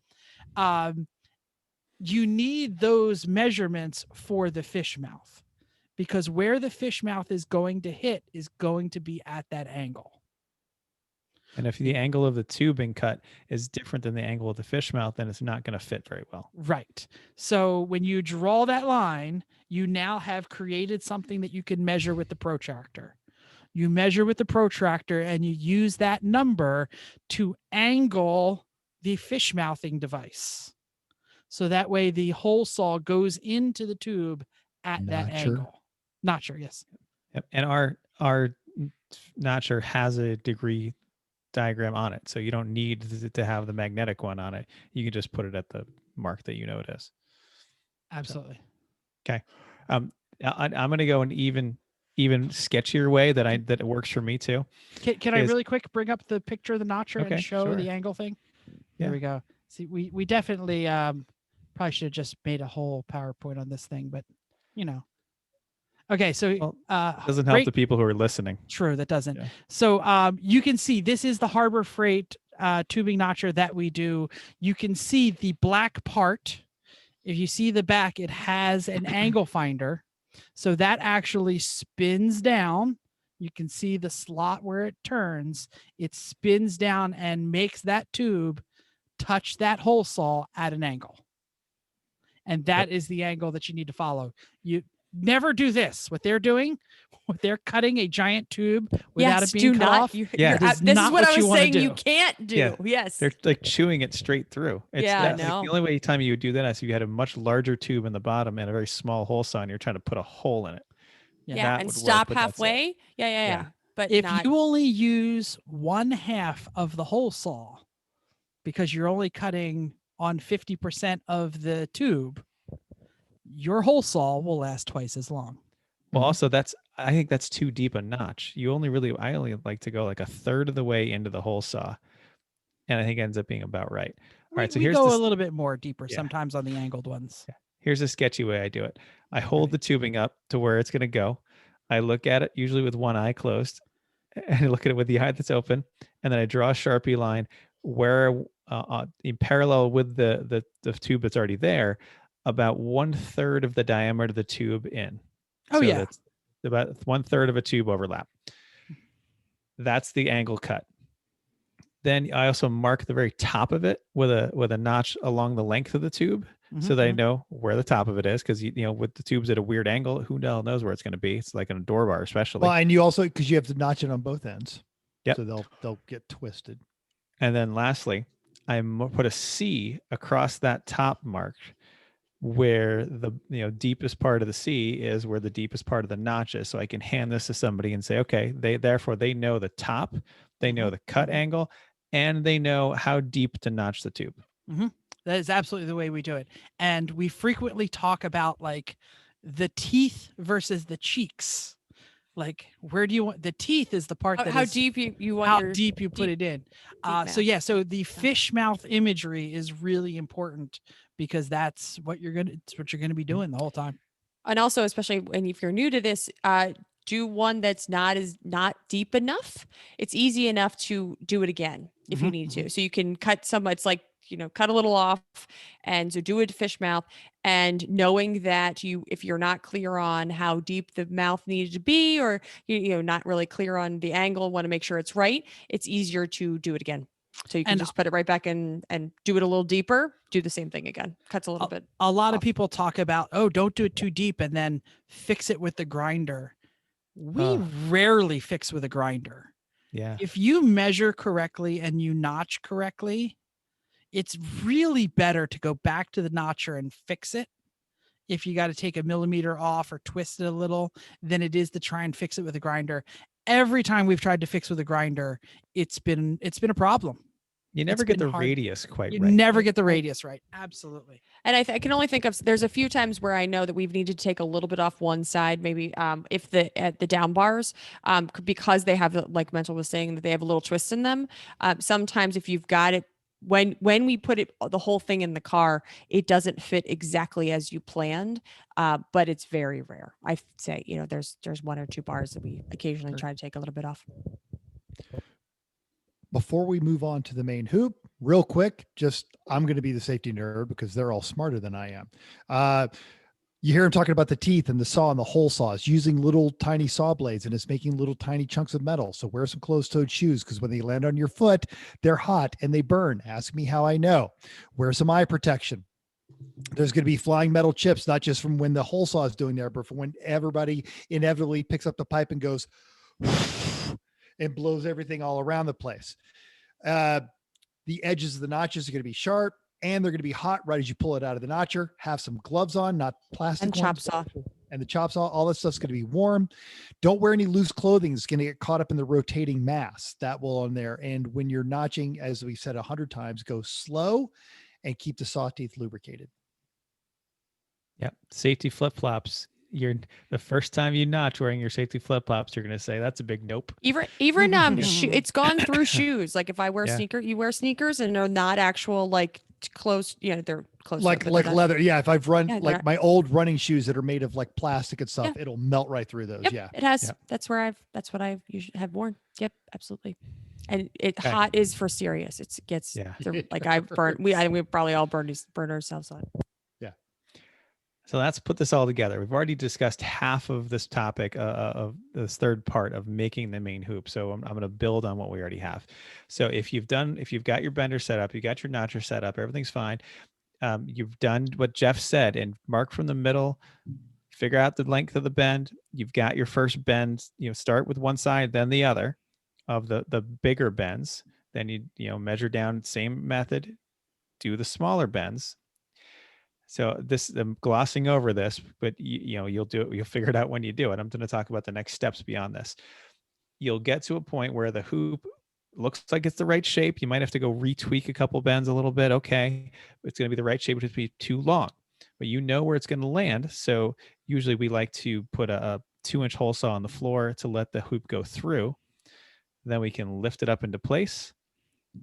You need those measurements for the fish mouth, because where the fish mouth is going to hit is going to be at that angle. And if the angle of the tubing cut is different than the angle of the fish mouth, then it's not going to fit very well. Right. So when you draw that line, you now have created something that you can measure with the protractor. You measure with the protractor and you use that number to angle the fish mouthing device. So that way the hole saw goes into the tube at that angle. Notcher, yes. Yep. And our notcher has a degree diagram on it, so you don't need to have the magnetic one on it. You can just put it at the mark that you know it is. Absolutely. So, okay. I'm going to go an even sketchier way that works for me too. Can I really quick bring up the picture of the notcher and show the angle thing? There we go. See, we definitely probably should have just made a whole PowerPoint on this thing, but you know. Okay, so doesn't help the people who are listening. True, that doesn't. Yeah. So you can see this is the Harbor Freight tubing notcher that we do. You can see the black part. If you see the back, it has an angle finder. So that actually spins down. You can see the slot where it turns. It spins down and makes that tube touch that hole saw at an angle. And that is the angle that you need to follow. You never do this. What they're doing, they're cutting a giant tube without it being cut off. This is what I was saying you can't do. Yeah. Yes. They're like chewing it straight through. No. Like the only time you would do that is if you had a much larger tube in the bottom and a very small hole saw and you're trying to put a hole in it. Yeah, and stop halfway. Yeah. But if you only use 1/2 of the hole saw, because you're only cutting on 50% of the tube, your hole saw will last twice as long. Well, also I think that's too deep a notch. I only like to go like 1/3 of the way into the hole saw, and I think it ends up being about right. All right, so here's a little bit more deeper sometimes on the angled ones. Yeah. Here's a sketchy way I do it. I hold the tubing up to where it's going to go. I look at it usually with one eye closed, and I look at it with the eye that's open, and then I draw a Sharpie line where in parallel with the tube that's already there, about 1/3 of the diameter of the tube in. That's about 1/3 of a tube overlap. That's the angle cut. Then I also mark the very top of it with a notch along the length of the tube, so that I know where the top of it is. Because with the tubes at a weird angle, who the hell knows where it's going to be? It's like on a door bar, especially. Well, and you also, because you have to notch it on both ends. Yeah. So they'll get twisted. And then lastly, I put a C across that top mark, where the deepest part of the C is where the deepest part of the notch is. So I can hand this to somebody and say, okay, they know the top, they know the cut angle, and they know how deep to notch the tube. Mm-hmm. That is absolutely the way we do it. And we frequently talk about like the teeth versus the cheeks. Like, where do you want the teeth is the part that how deep you want how deep you put it in. So the fish mouth imagery is really important, because it's what you're going to be doing the whole time. And also, especially if you're new to this, do one that's not deep enough. It's easy enough to do it again if you need to. So you can cut it's like, cut a little off, and so do it fish mouth, and knowing that if you're not clear on how deep the mouth needed to be, or not really clear on the angle, want to make sure it's right, it's easier to do it again. So you can just put it right back in and do it a little deeper. Do the same thing again. Cuts a little bit. A lot of people talk about, oh, don't do it too deep and then fix it with the grinder. We rarely fix with a grinder. Yeah. If you measure correctly and you notch correctly, it's really better to go back to the notcher and fix it. If you got to take a millimeter off or twist it a little, than it is to try and fix it with a grinder. Every time we've tried to fix with a grinder, it's been a problem. You never get the radius quite right. You never get the radius right. Absolutely. And I can only think of, there's a few times where I know that we've needed to take a little bit off one side, maybe if at the down bars, because they have, like Mental was saying, that they have a little twist in them. Sometimes if you've got it, when we put it, the whole thing in the car, it doesn't fit exactly as you planned, but it's very rare. I say, there's one or two bars that we occasionally try to take a little bit off. Before we move on to the main hoop, real quick, I'm going to be the safety nerd because they're all smarter than I am. You hear him talking about the teeth and the saw and the hole saws, using little tiny saw blades, and it's making little tiny chunks of metal. So wear some closed-toed shoes because when they land on your foot, they're hot and they burn. Ask me how I know. Wear some eye protection. There's going to be flying metal chips, not just from when the hole saw is doing there, but from when everybody inevitably picks up the pipe and goes and blows everything all around the place. The edges of the notches are going to be sharp, and they're going to be hot right as you pull it out of the notcher. Have some gloves on, not plastic and chop saw. And the chop saw, all that stuff's going to be warm. Don't wear any loose clothing. It's going to get caught up in the rotating mass that will on there. And when you're notching, as we said 100 times, go slow and keep the saw teeth lubricated. Yep. Safety flip-flops. The first time you notch wearing your safety flip-flops, you're going to say that's a big nope. Even it's gone through shoes. Like if I wear you wear sneakers and they're not actual like close, they're close like leather. Yeah, if I've run like my old running shoes that are made of like plastic and stuff, it'll melt right through those. Yep, yeah, it has. Yep. That's what I usually have worn. Yep, absolutely. And hot is for serious. It gets like I've burned. I think we probably all burn ourselves on. So let's put this all together. We've already discussed half of this topic of this third part of making the main hoop. So I'm going to build on what we already have. So if you've got your bender set up, you got your notcher set up, everything's fine. You've done what Jeff said and mark from the middle, figure out the length of the bend. You've got your first bend, start with one side, then the other of the bigger bends. Then you measure down, same method, do the smaller bends. So I'm glossing over this, but you'll do it. You'll figure it out when you do it. I'm going to talk about the next steps beyond this. You'll get to a point where the hoop looks like it's the right shape. You might have to go retweak a couple bends a little bit. Okay, it's going to be the right shape. It would be too long, but you know where it's going to land. So usually we like to put a 2-inch hole saw on the floor to let the hoop go through. Then we can lift it up into place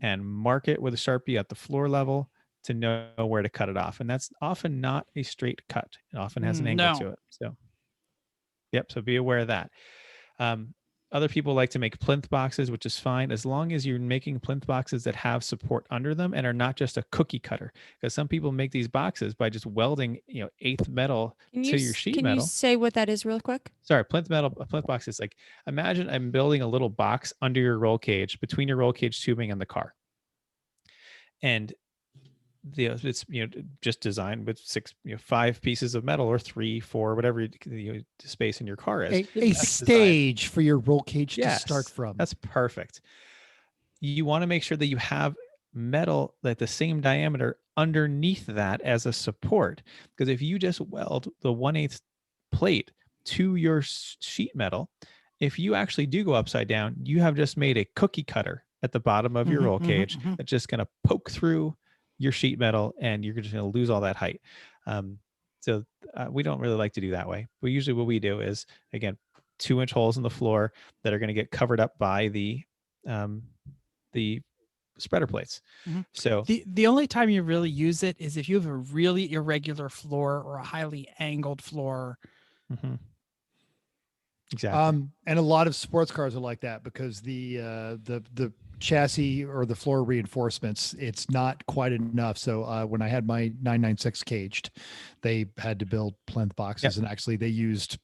and mark it with a Sharpie at the floor level to know where to cut it off. And that's often not a straight cut. It often has an angle to it. So, so be aware of that. Other people like to make plinth boxes, which is fine as long as you're making plinth boxes that have support under them and are not just a cookie cutter. Because some people make these boxes by just welding, eighth metal to your sheet metal. Can you say what that is real quick? Sorry, a plinth box is like, imagine I'm building a little box under your roll cage, between your roll cage tubing and the car. And it's just designed with 5 pieces of metal or 3, 4, whatever space in your car is. A stage for your roll cage to start from. That's perfect. You want to make sure that you have metal like the same diameter underneath that as a support, because if you just weld the 1/8 plate to your sheet metal, if you actually do go upside down, you have just made a cookie cutter at the bottom of your roll cage that's just going to poke through your sheet metal, and you're just going to lose all that height. So we don't really like to do that way. But usually what we do is, again, 2-inch holes in the floor that are going to get covered up by the spreader plates. So the only time you really use it is if you have a really irregular floor or a highly angled floor. Exactly. And a lot of sports cars are like that because the chassis or the floor reinforcements, it's not quite enough. So when I had my 996 caged, they had to build plinth boxes, and actually they used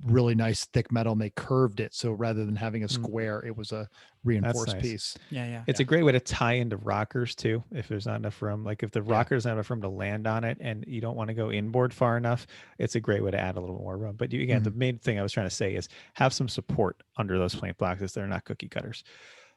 really nice thick metal, and they curved it. So rather than having a square, it was a reinforced nice. piece. Yeah. It's a great way to tie into rockers too. If there's not enough room, like if the rockers not enough room to land on it and you don't want to go inboard far enough, it's a great way to add a little more room. But again, the main thing I was trying to say is have some support under those plank blocks. They're not cookie cutters.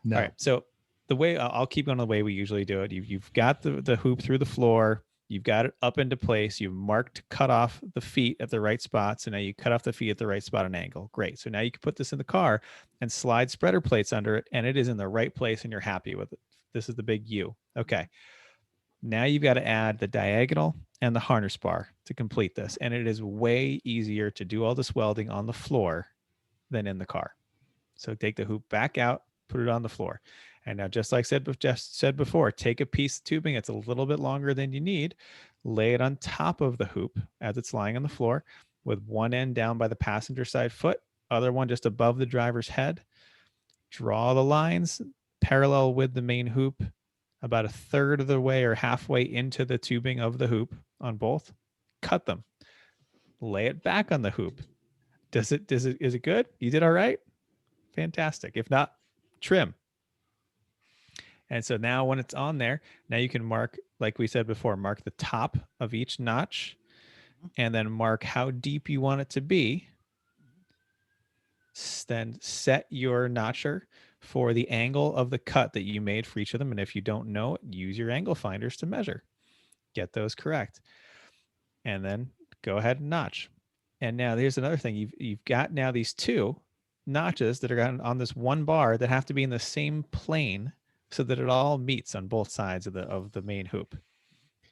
No. All right. So the way I'll keep going the way we usually do it. You've got the hoop through the floor. You've got it up into place. You've marked, cut off the feet at the right spot. So now you cut off the feet at the right spot and angle. Great. So now you can put this in the car and slide spreader plates under it, and it is in the right place and you're happy with it. This is the big U. Okay. Now you've got to add the diagonal and the harness bar to complete this. And it is way easier to do all this welding on the floor than in the car. So take the hoop back out, put it on the floor. And now, just like Jeff said before, take a piece of tubing that's a little bit longer than you need, lay it on top of the hoop as it's lying on the floor, with one end down by the passenger side foot, other one just above the driver's head. Draw the lines parallel with the main hoop, about a third of the way or halfway into the tubing of the hoop on both. Cut them. Lay it back on the hoop. Is it good? You did all right? Fantastic. If not, trim. And so now when it's on there, now you can mark, like we said before, mark the top of each notch and then mark how deep you want it to be. Then set your notcher for the angle of the cut that you made for each of them. And if you don't know it, use your angle finders to measure. Get those correct. And then go ahead and notch. And now here's another thing. You've got now these two notches that are on this one bar that have to be in the same plane so that it all meets on both sides of the main hoop.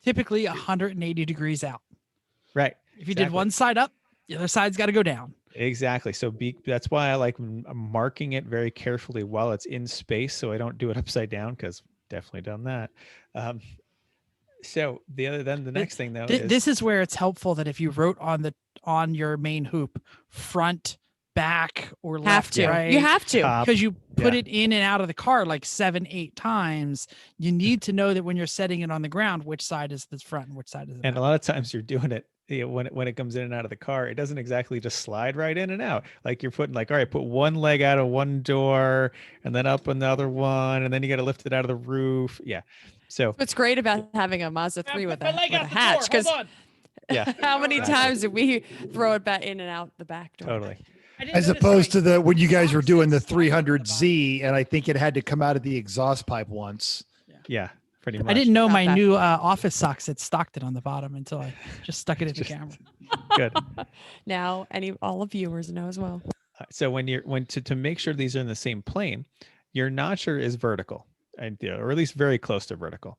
Typically 180 degrees out. Right. If you did one side up, the other side's got to go down. Exactly. So that's why I like marking it very carefully while it's in space, so I don't do it upside down, because definitely done that. So the next thing though, this is where it's helpful that if you wrote on your main hoop front, back, or left, right, you have to, because you put it in and out of the car like 7-8 times. You need to know that when you're setting it on the ground, which side is the front and which side is the back. A lot of times you're doing it, when it comes in and out of the car, it doesn't exactly just slide right in and out. Like you're putting all right, put one leg out of one door and then up another one, and then you got to lift it out of the roof. Yeah. So what's great about having a Mazda 3 with a hatch, because how many times did we throw it back in and out the back door? Totally. As opposed to when you guys were doing the 300Z, and I think it had to come out of the exhaust pipe once. Yeah, pretty much. I didn't know my new office socks had stocked it on the bottom until I just stuck it in the camera. Good. Now all the viewers know as well. So to make sure these are in the same plane, your notcher is vertical, or at least very close to vertical.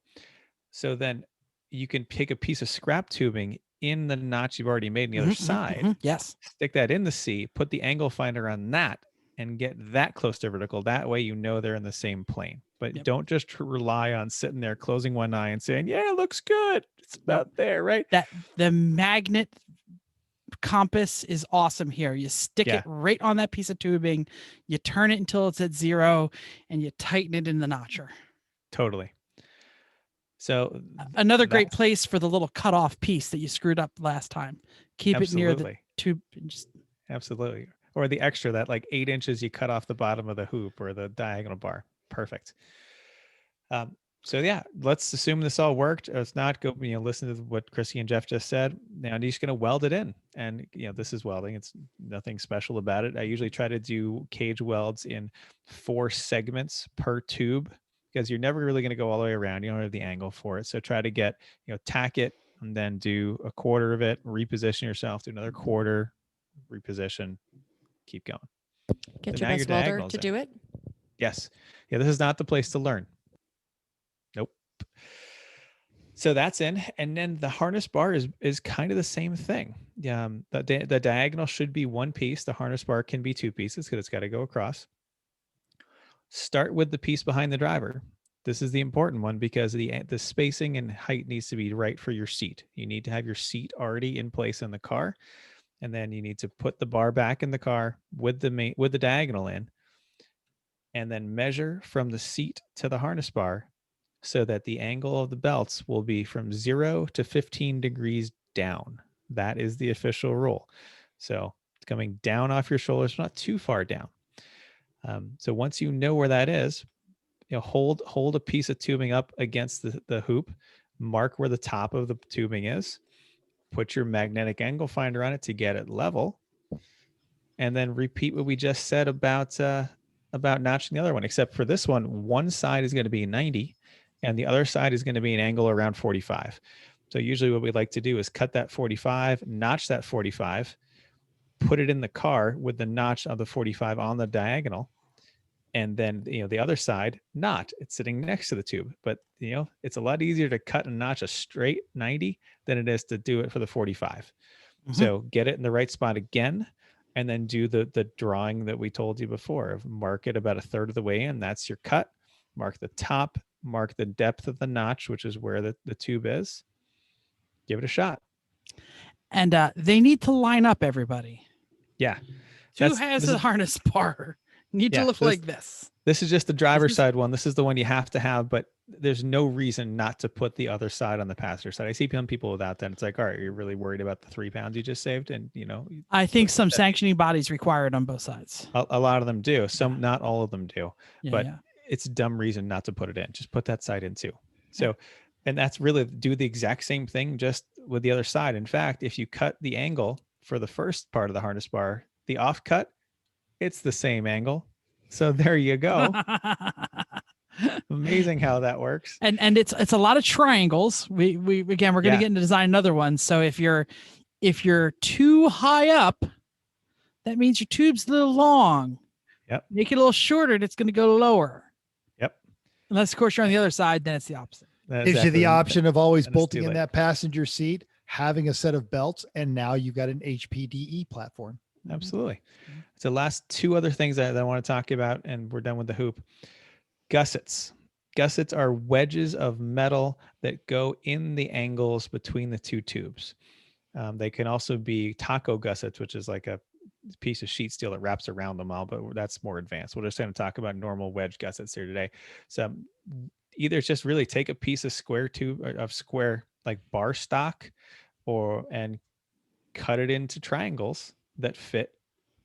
So then you can take a piece of scrap tubing in the notch you've already made on the other side. Yes. Stick that in the C, put the angle finder on that, and get that close to vertical. That way you know they're in the same plane. But don't just rely on sitting there closing one eye and saying, yeah, it looks good. It's about there, right? That the magnet compass is awesome here. You stick it right on that piece of tubing, you turn it until it's at 0, and you tighten it in the notcher. Totally. So another great place for the little cut off piece that you screwed up last time. Keep it near the tube. Absolutely. Or the extra, that like 8 inches you cut off the bottom of the hoop or the diagonal bar. Perfect. So yeah, let's assume this all worked. If not, go listen to what Chrissy and Jeff just said. Now you're just going to weld it in, and this is welding. It's nothing special about it. I usually try to do cage welds in 4 segments per tube, because you're never really going to go all the way around. You don't have the angle for it. So try to get, tack it and then do a quarter of it, reposition yourself, do another quarter, reposition, keep going. Get your best welder to do it. Yes. Yeah, this is not the place to learn. Nope. So that's in. And then the harness bar is kind of the same thing. The diagonal should be 1 piece. The harness bar can be 2 pieces because it's got to go across. Start with the piece behind the driver. This is the important one, because the spacing and height needs to be right for your seat. You need to have your seat already in place in the car, and then you need to put the bar back in the car with the diagonal in, and then measure from the seat to the harness bar so that the angle of the belts will be from 0 to 15 degrees down. That is the official rule. So It's coming down off your shoulders, not too far down. So once you know where that is, hold a piece of tubing up against the hoop, mark where the top of the tubing is, put your magnetic angle finder on it to get it level, and then repeat what we just said about notching the other one, except for this one side is going to be 90 and the other side is going to be an angle around 45. So usually what we like to do is cut that 45, notch that 45, put it in the car with the notch of the 45 on the diagonal. And then, the other side, it's sitting next to the tube, but it's a lot easier to cut and notch a straight 90 than it is to do it for the 45. So get it in the right spot again, and then do the drawing that we told you before of mark it about a third of the way in. That's your cut. Mark the top, mark the depth of the notch, which is where the tube is. Give it a shot. And they need to line up, everybody. Yeah. Who has a harness bar? Need to look like this. This is just the driver's side one. This is the one you have to have, but there's no reason not to put the other side on the passenger side. I see some people without that. It's like, all right, you're really worried about the 3 pounds you just saved. And I think some sanctioning bodies require it on both sides. A lot of them do. Some, not all of them do, but it's a dumb reason not to put it in. Just put that side in too. So, and that's really do the exact same thing just with the other side. In fact, if you cut the angle for the first part of the harness bar, the off cut, it's the same angle. So there you go. Amazing how that works. And it's a lot of triangles. We're going to get into design another one. So if you're too high up, that means your tube's a little long. Yep. Make it a little shorter and it's going to go lower. Yep. Unless of course you're on the other side, then it's the opposite. Gives you the option of always bolting in that passenger seat, having a set of belts, and now you've got an HPDE platform. Absolutely. So last 2 other things that I want to talk about, and we're done with the hoop. Gussets. Gussets are wedges of metal that go in the angles between the 2 tubes. They can also be taco gussets, which is like a piece of sheet steel that wraps around them all, but that's more advanced. We're just going to talk about normal wedge gussets here today. So either just really take a piece of square like bar stock and cut it into triangles that fit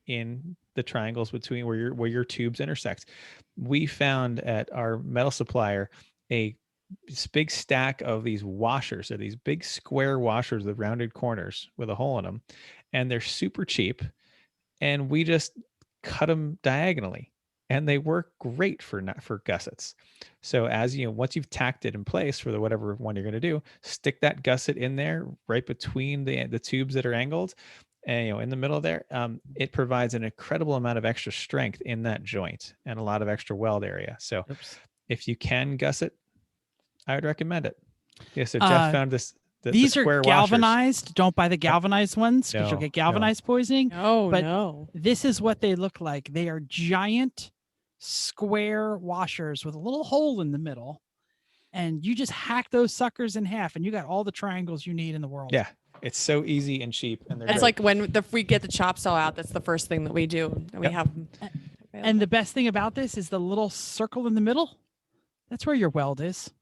in the triangles between where your tubes intersect. We found at our metal supplier this big stack of these washers. They're these big square washers with rounded corners with a hole in them, and they're super cheap. And we just cut them diagonally, and they work great for gussets. So once you've tacked it in place for whatever one you're going to do, stick that gusset in there right between the tubes that are angled. And in the middle there, it provides an incredible amount of extra strength in that joint and a lot of extra weld area. So if you can gusset, I would recommend it. Yeah. So Jeff found this. These the are galvanized. Washers. Don't buy the galvanized ones because you'll get galvanized poisoning. No. This is what they look like. They are giant square washers with a little hole in the middle, and you just hack those suckers in half, and you got all the triangles you need in the world. Yeah. It's so easy and cheap, and it's like when we get the chop saw out. That's the first thing that we do. And we have. And the best thing about this is the little circle in the middle. That's where your weld is.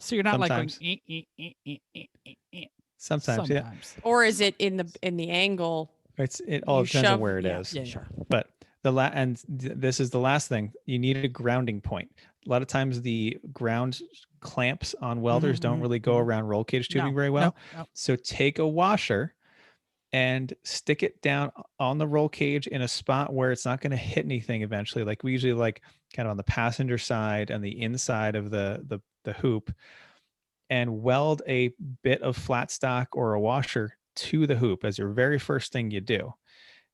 So you're not Sometimes. like going. Sometimes, yeah. Or is it in the angle? It all depends on where it is. Yeah, sure. But this is the last thing. You need a grounding point. A lot of times the ground clamps on welders don't really go around roll cage tubing very well. No. So take a washer and stick it down on the roll cage in a spot where it's not going to hit anything eventually. Like we usually like kind of on the passenger side and the inside of the hoop, and weld a bit of flat stock or a washer to the hoop as your very first thing you do.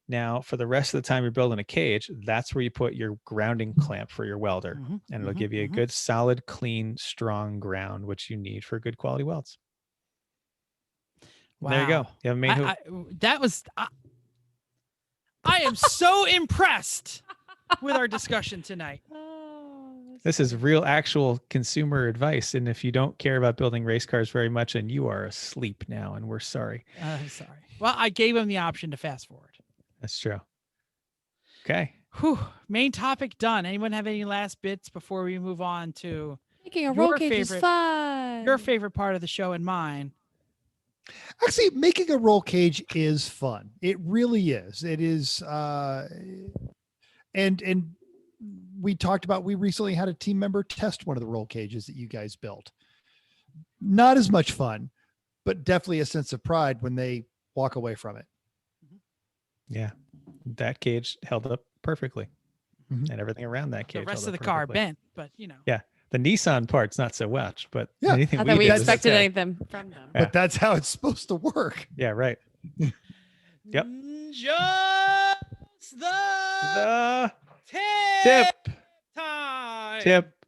Now, for the rest of the time you're building a cage, that's where you put your grounding clamp for your welder, and it'll give you a good, solid, clean, strong ground, which you need for good quality welds. Wow. There you go. You have a main hoop. I am so impressed with our discussion tonight. This is real, actual consumer advice. And if you don't care about building race cars very much, and you are asleep now, and we're sorry. Sorry. Well, I gave him the option to fast forward. That's true. Okay. Whew. Main topic done. Anyone have any last bits before we move on to Making a roll cage is fun. your favorite part of the show and mine, Actually, making a roll cage is fun. It really is. It is. And we talked about, we recently had a team member test one of the roll cages that you guys built. Not as much fun, but definitely a sense of pride when they walk away from it. Yeah. That cage held up perfectly. Mhm. And everything around that cage. The rest held of the up car perfectly. bent, but you know. Yeah. The Nissan part's not so much, but Yeah. anything Not that we did was expected okay. anything from them. Yeah. But that's how it's supposed to work. Yeah, right. Yep. Just the Tip. time. Tip.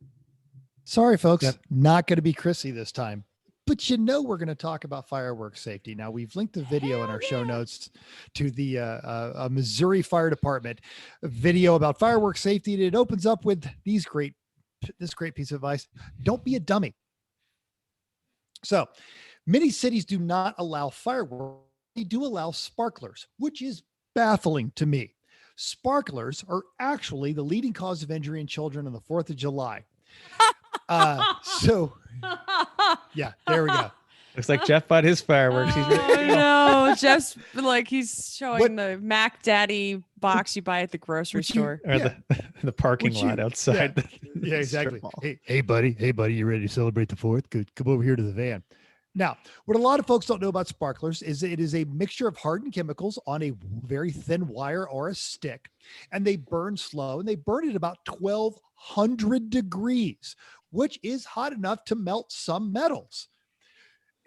Sorry, folks. Yep. Not going to be Chrissy this time. But we're going to talk about fireworks safety. Now, we've linked the video in our show notes to the Missouri Fire Department video about fireworks safety. And it opens up with this great piece of advice. Don't be a dummy. So many cities do not allow fireworks. They do allow sparklers, which is baffling to me. Sparklers are actually the leading cause of injury in children on the 4th of July. So yeah, there we go. Looks like Jeff bought his fireworks. He's ready to go. No, Jeff's like he's showing the Mac Daddy box you buy at the grocery store. Or the parking lot outside. Yeah, exactly. Hey, buddy, you ready to celebrate the 4th? Good. Come over here to the van. Now, what a lot of folks don't know about sparklers is it is a mixture of hardened chemicals on a very thin wire or a stick, and they burn slow, and they burn at about 1,200 degrees, which is hot enough to melt some metals.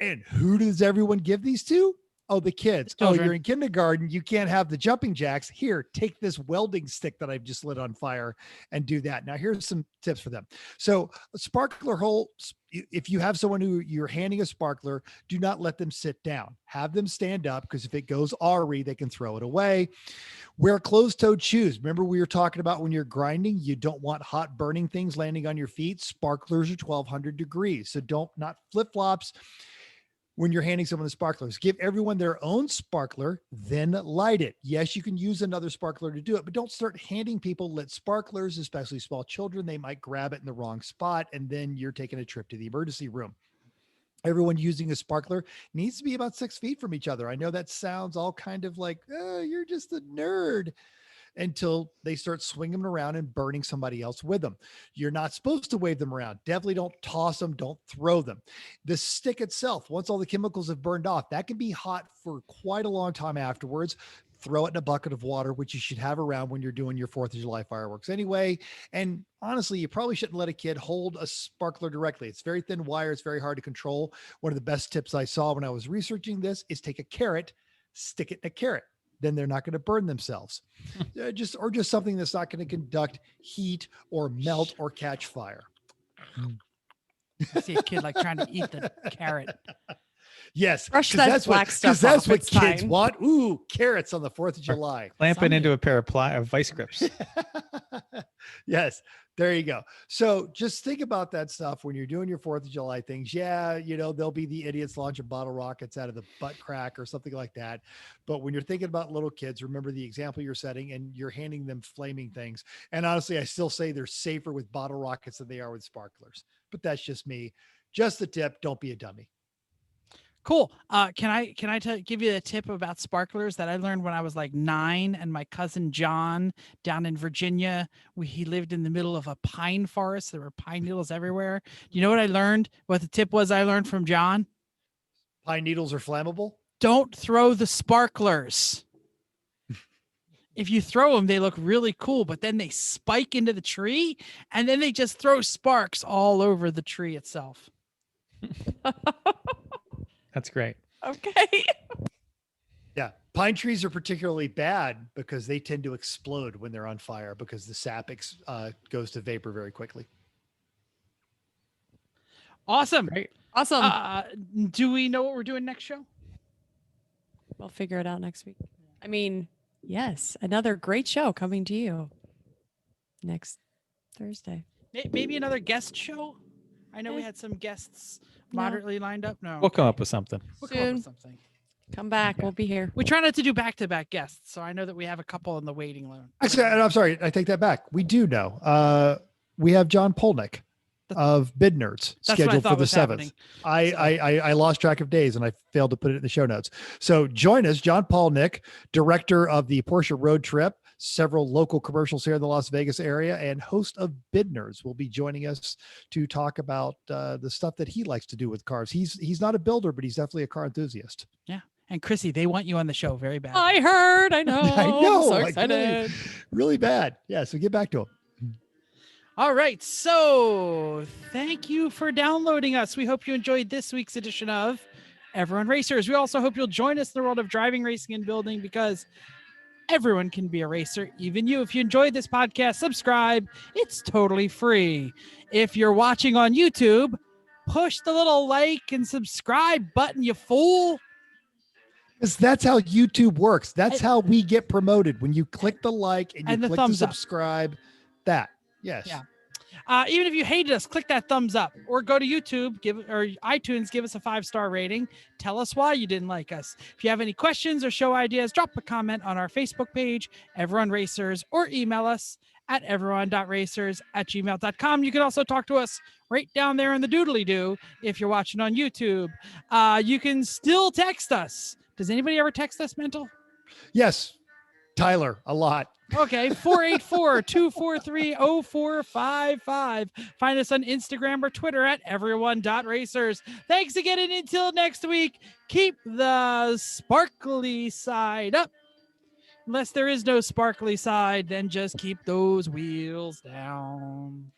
And who does everyone give these to? Oh, the kids. Oh, you're in kindergarten. You can't have the jumping jacks. Here, take this welding stick that I've just lit on fire and do that. Now, here's some tips for them. So a sparkler hole, if you have someone who you're handing a sparkler, do not let them sit down. Have them stand up, because if it goes awry, they can throw it away. Wear closed-toed shoes. Remember, we were talking about when you're grinding, you don't want hot burning things landing on your feet. Sparklers are 1,200 degrees. So not flip-flops. When you're handing someone the sparklers, give everyone their own sparkler, then light it. Yes, you can use another sparkler to do it, but don't start handing people lit sparklers, especially small children. They might grab it in the wrong spot, and then you're taking a trip to the emergency room. Everyone using a sparkler needs to be about 6 feet from each other. I know that sounds all kind of like, you're just a nerd, until they start swinging them around and burning somebody else with them. You're not supposed to wave them around. Definitely don't toss them. Don't throw them. The stick itself, once all the chemicals have burned off, that can be hot for quite a long time afterwards. Throw it in a bucket of water, which you should have around when you're doing your 4th of July fireworks anyway. And honestly, you probably shouldn't let a kid hold a sparkler directly. It's very thin wire. It's very hard to control. One of the best tips I saw when I was researching this is take a carrot, stick it in a carrot. Then they're not going to burn themselves. just something that's not going to conduct heat or melt or catch fire. I see a kid like trying to eat the carrot. Yes, Brush that black stuff because that's off, what it's kids fine. want. Ooh, carrots on the 4th of July. Clamp it into a pair of vice grips. Yes, there you go. So just think about that stuff when you're doing your 4th of July things. Yeah, there'll be the idiots launching bottle rockets out of the butt crack or something like that. But when you're thinking about little kids, remember the example you're setting, and you're handing them flaming things. And honestly, I still say they're safer with bottle rockets than they are with sparklers. But that's just me. Just the tip. Don't be a dummy. Cool. Can I give you a tip about sparklers that I learned when I was like 9, and my cousin John down in Virginia, he lived in the middle of a pine forest. There were pine needles everywhere. Do you know what I learned? What the tip was I learned from John? Pine needles are flammable. Don't throw the sparklers. If you throw them, they look really cool, but then they spike into the tree, and then they just throw sparks all over the tree itself. That's great. Okay. Yeah. Pine trees are particularly bad because they tend to explode when they're on fire, because the sap goes to vapor very quickly. Awesome. Great. Awesome. Do we know what we're doing next show? We'll figure it out next week. I mean, yes, another great show coming to you next Thursday. Maybe another guest show? I know we had some guests moderately lined up. No. We'll come up with something. We'll come up with something. Come back. Okay. We'll be here. We try not to do back-to-back guests, so I know that we have a couple in the waiting room. Actually, I'm sorry. I take that back. We do know. We have John Polnick of Bid Nerds That's what I scheduled thought for the was 7th. happening. I lost track of days and I failed to put it in the show notes. So join us, John Paul Nick, director of the Porsche Road Trip, several local commercials here in the Las Vegas area, and host of Bid Nerds will be joining us to talk about the stuff that he likes to do with cars. He's not a builder, but he's definitely a car enthusiast. Yeah. And Chrissy, they want you on the show very bad. I heard. I know. I know. I'm so like, excited. really bad. Yeah. So get back to him. All right. So thank you for downloading us. We hope you enjoyed this week's edition of Everyone Racers. We also hope you'll join us in the world of driving, racing, and building, because everyone can be a racer, even you. If you enjoyed this podcast, subscribe. It's totally free. If you're watching on YouTube, push the little like and subscribe button, you fool. Because that's how YouTube works. That's how we get promoted. When you click the like and you the click thumbs the up. subscribe, that. Yes. Yeah. Even if you hated us, click that thumbs up, or go to YouTube, or iTunes, give us a 5-star rating. Tell us why you didn't like us. If you have any questions or show ideas, drop a comment on our Facebook page, Everyone Racers, or email us at everyone.racers@gmail.com. You can also talk to us right down there in the doodly-doo if you're watching on YouTube. You can still text us. Does anybody ever text us, Mental? Yes. Tyler, a lot. Okay, 484-243-0455. Find us on Instagram or Twitter at everyone.racers. Thanks again, and until next week, keep the sparkly side up. Unless there is no sparkly side, then just keep those wheels down.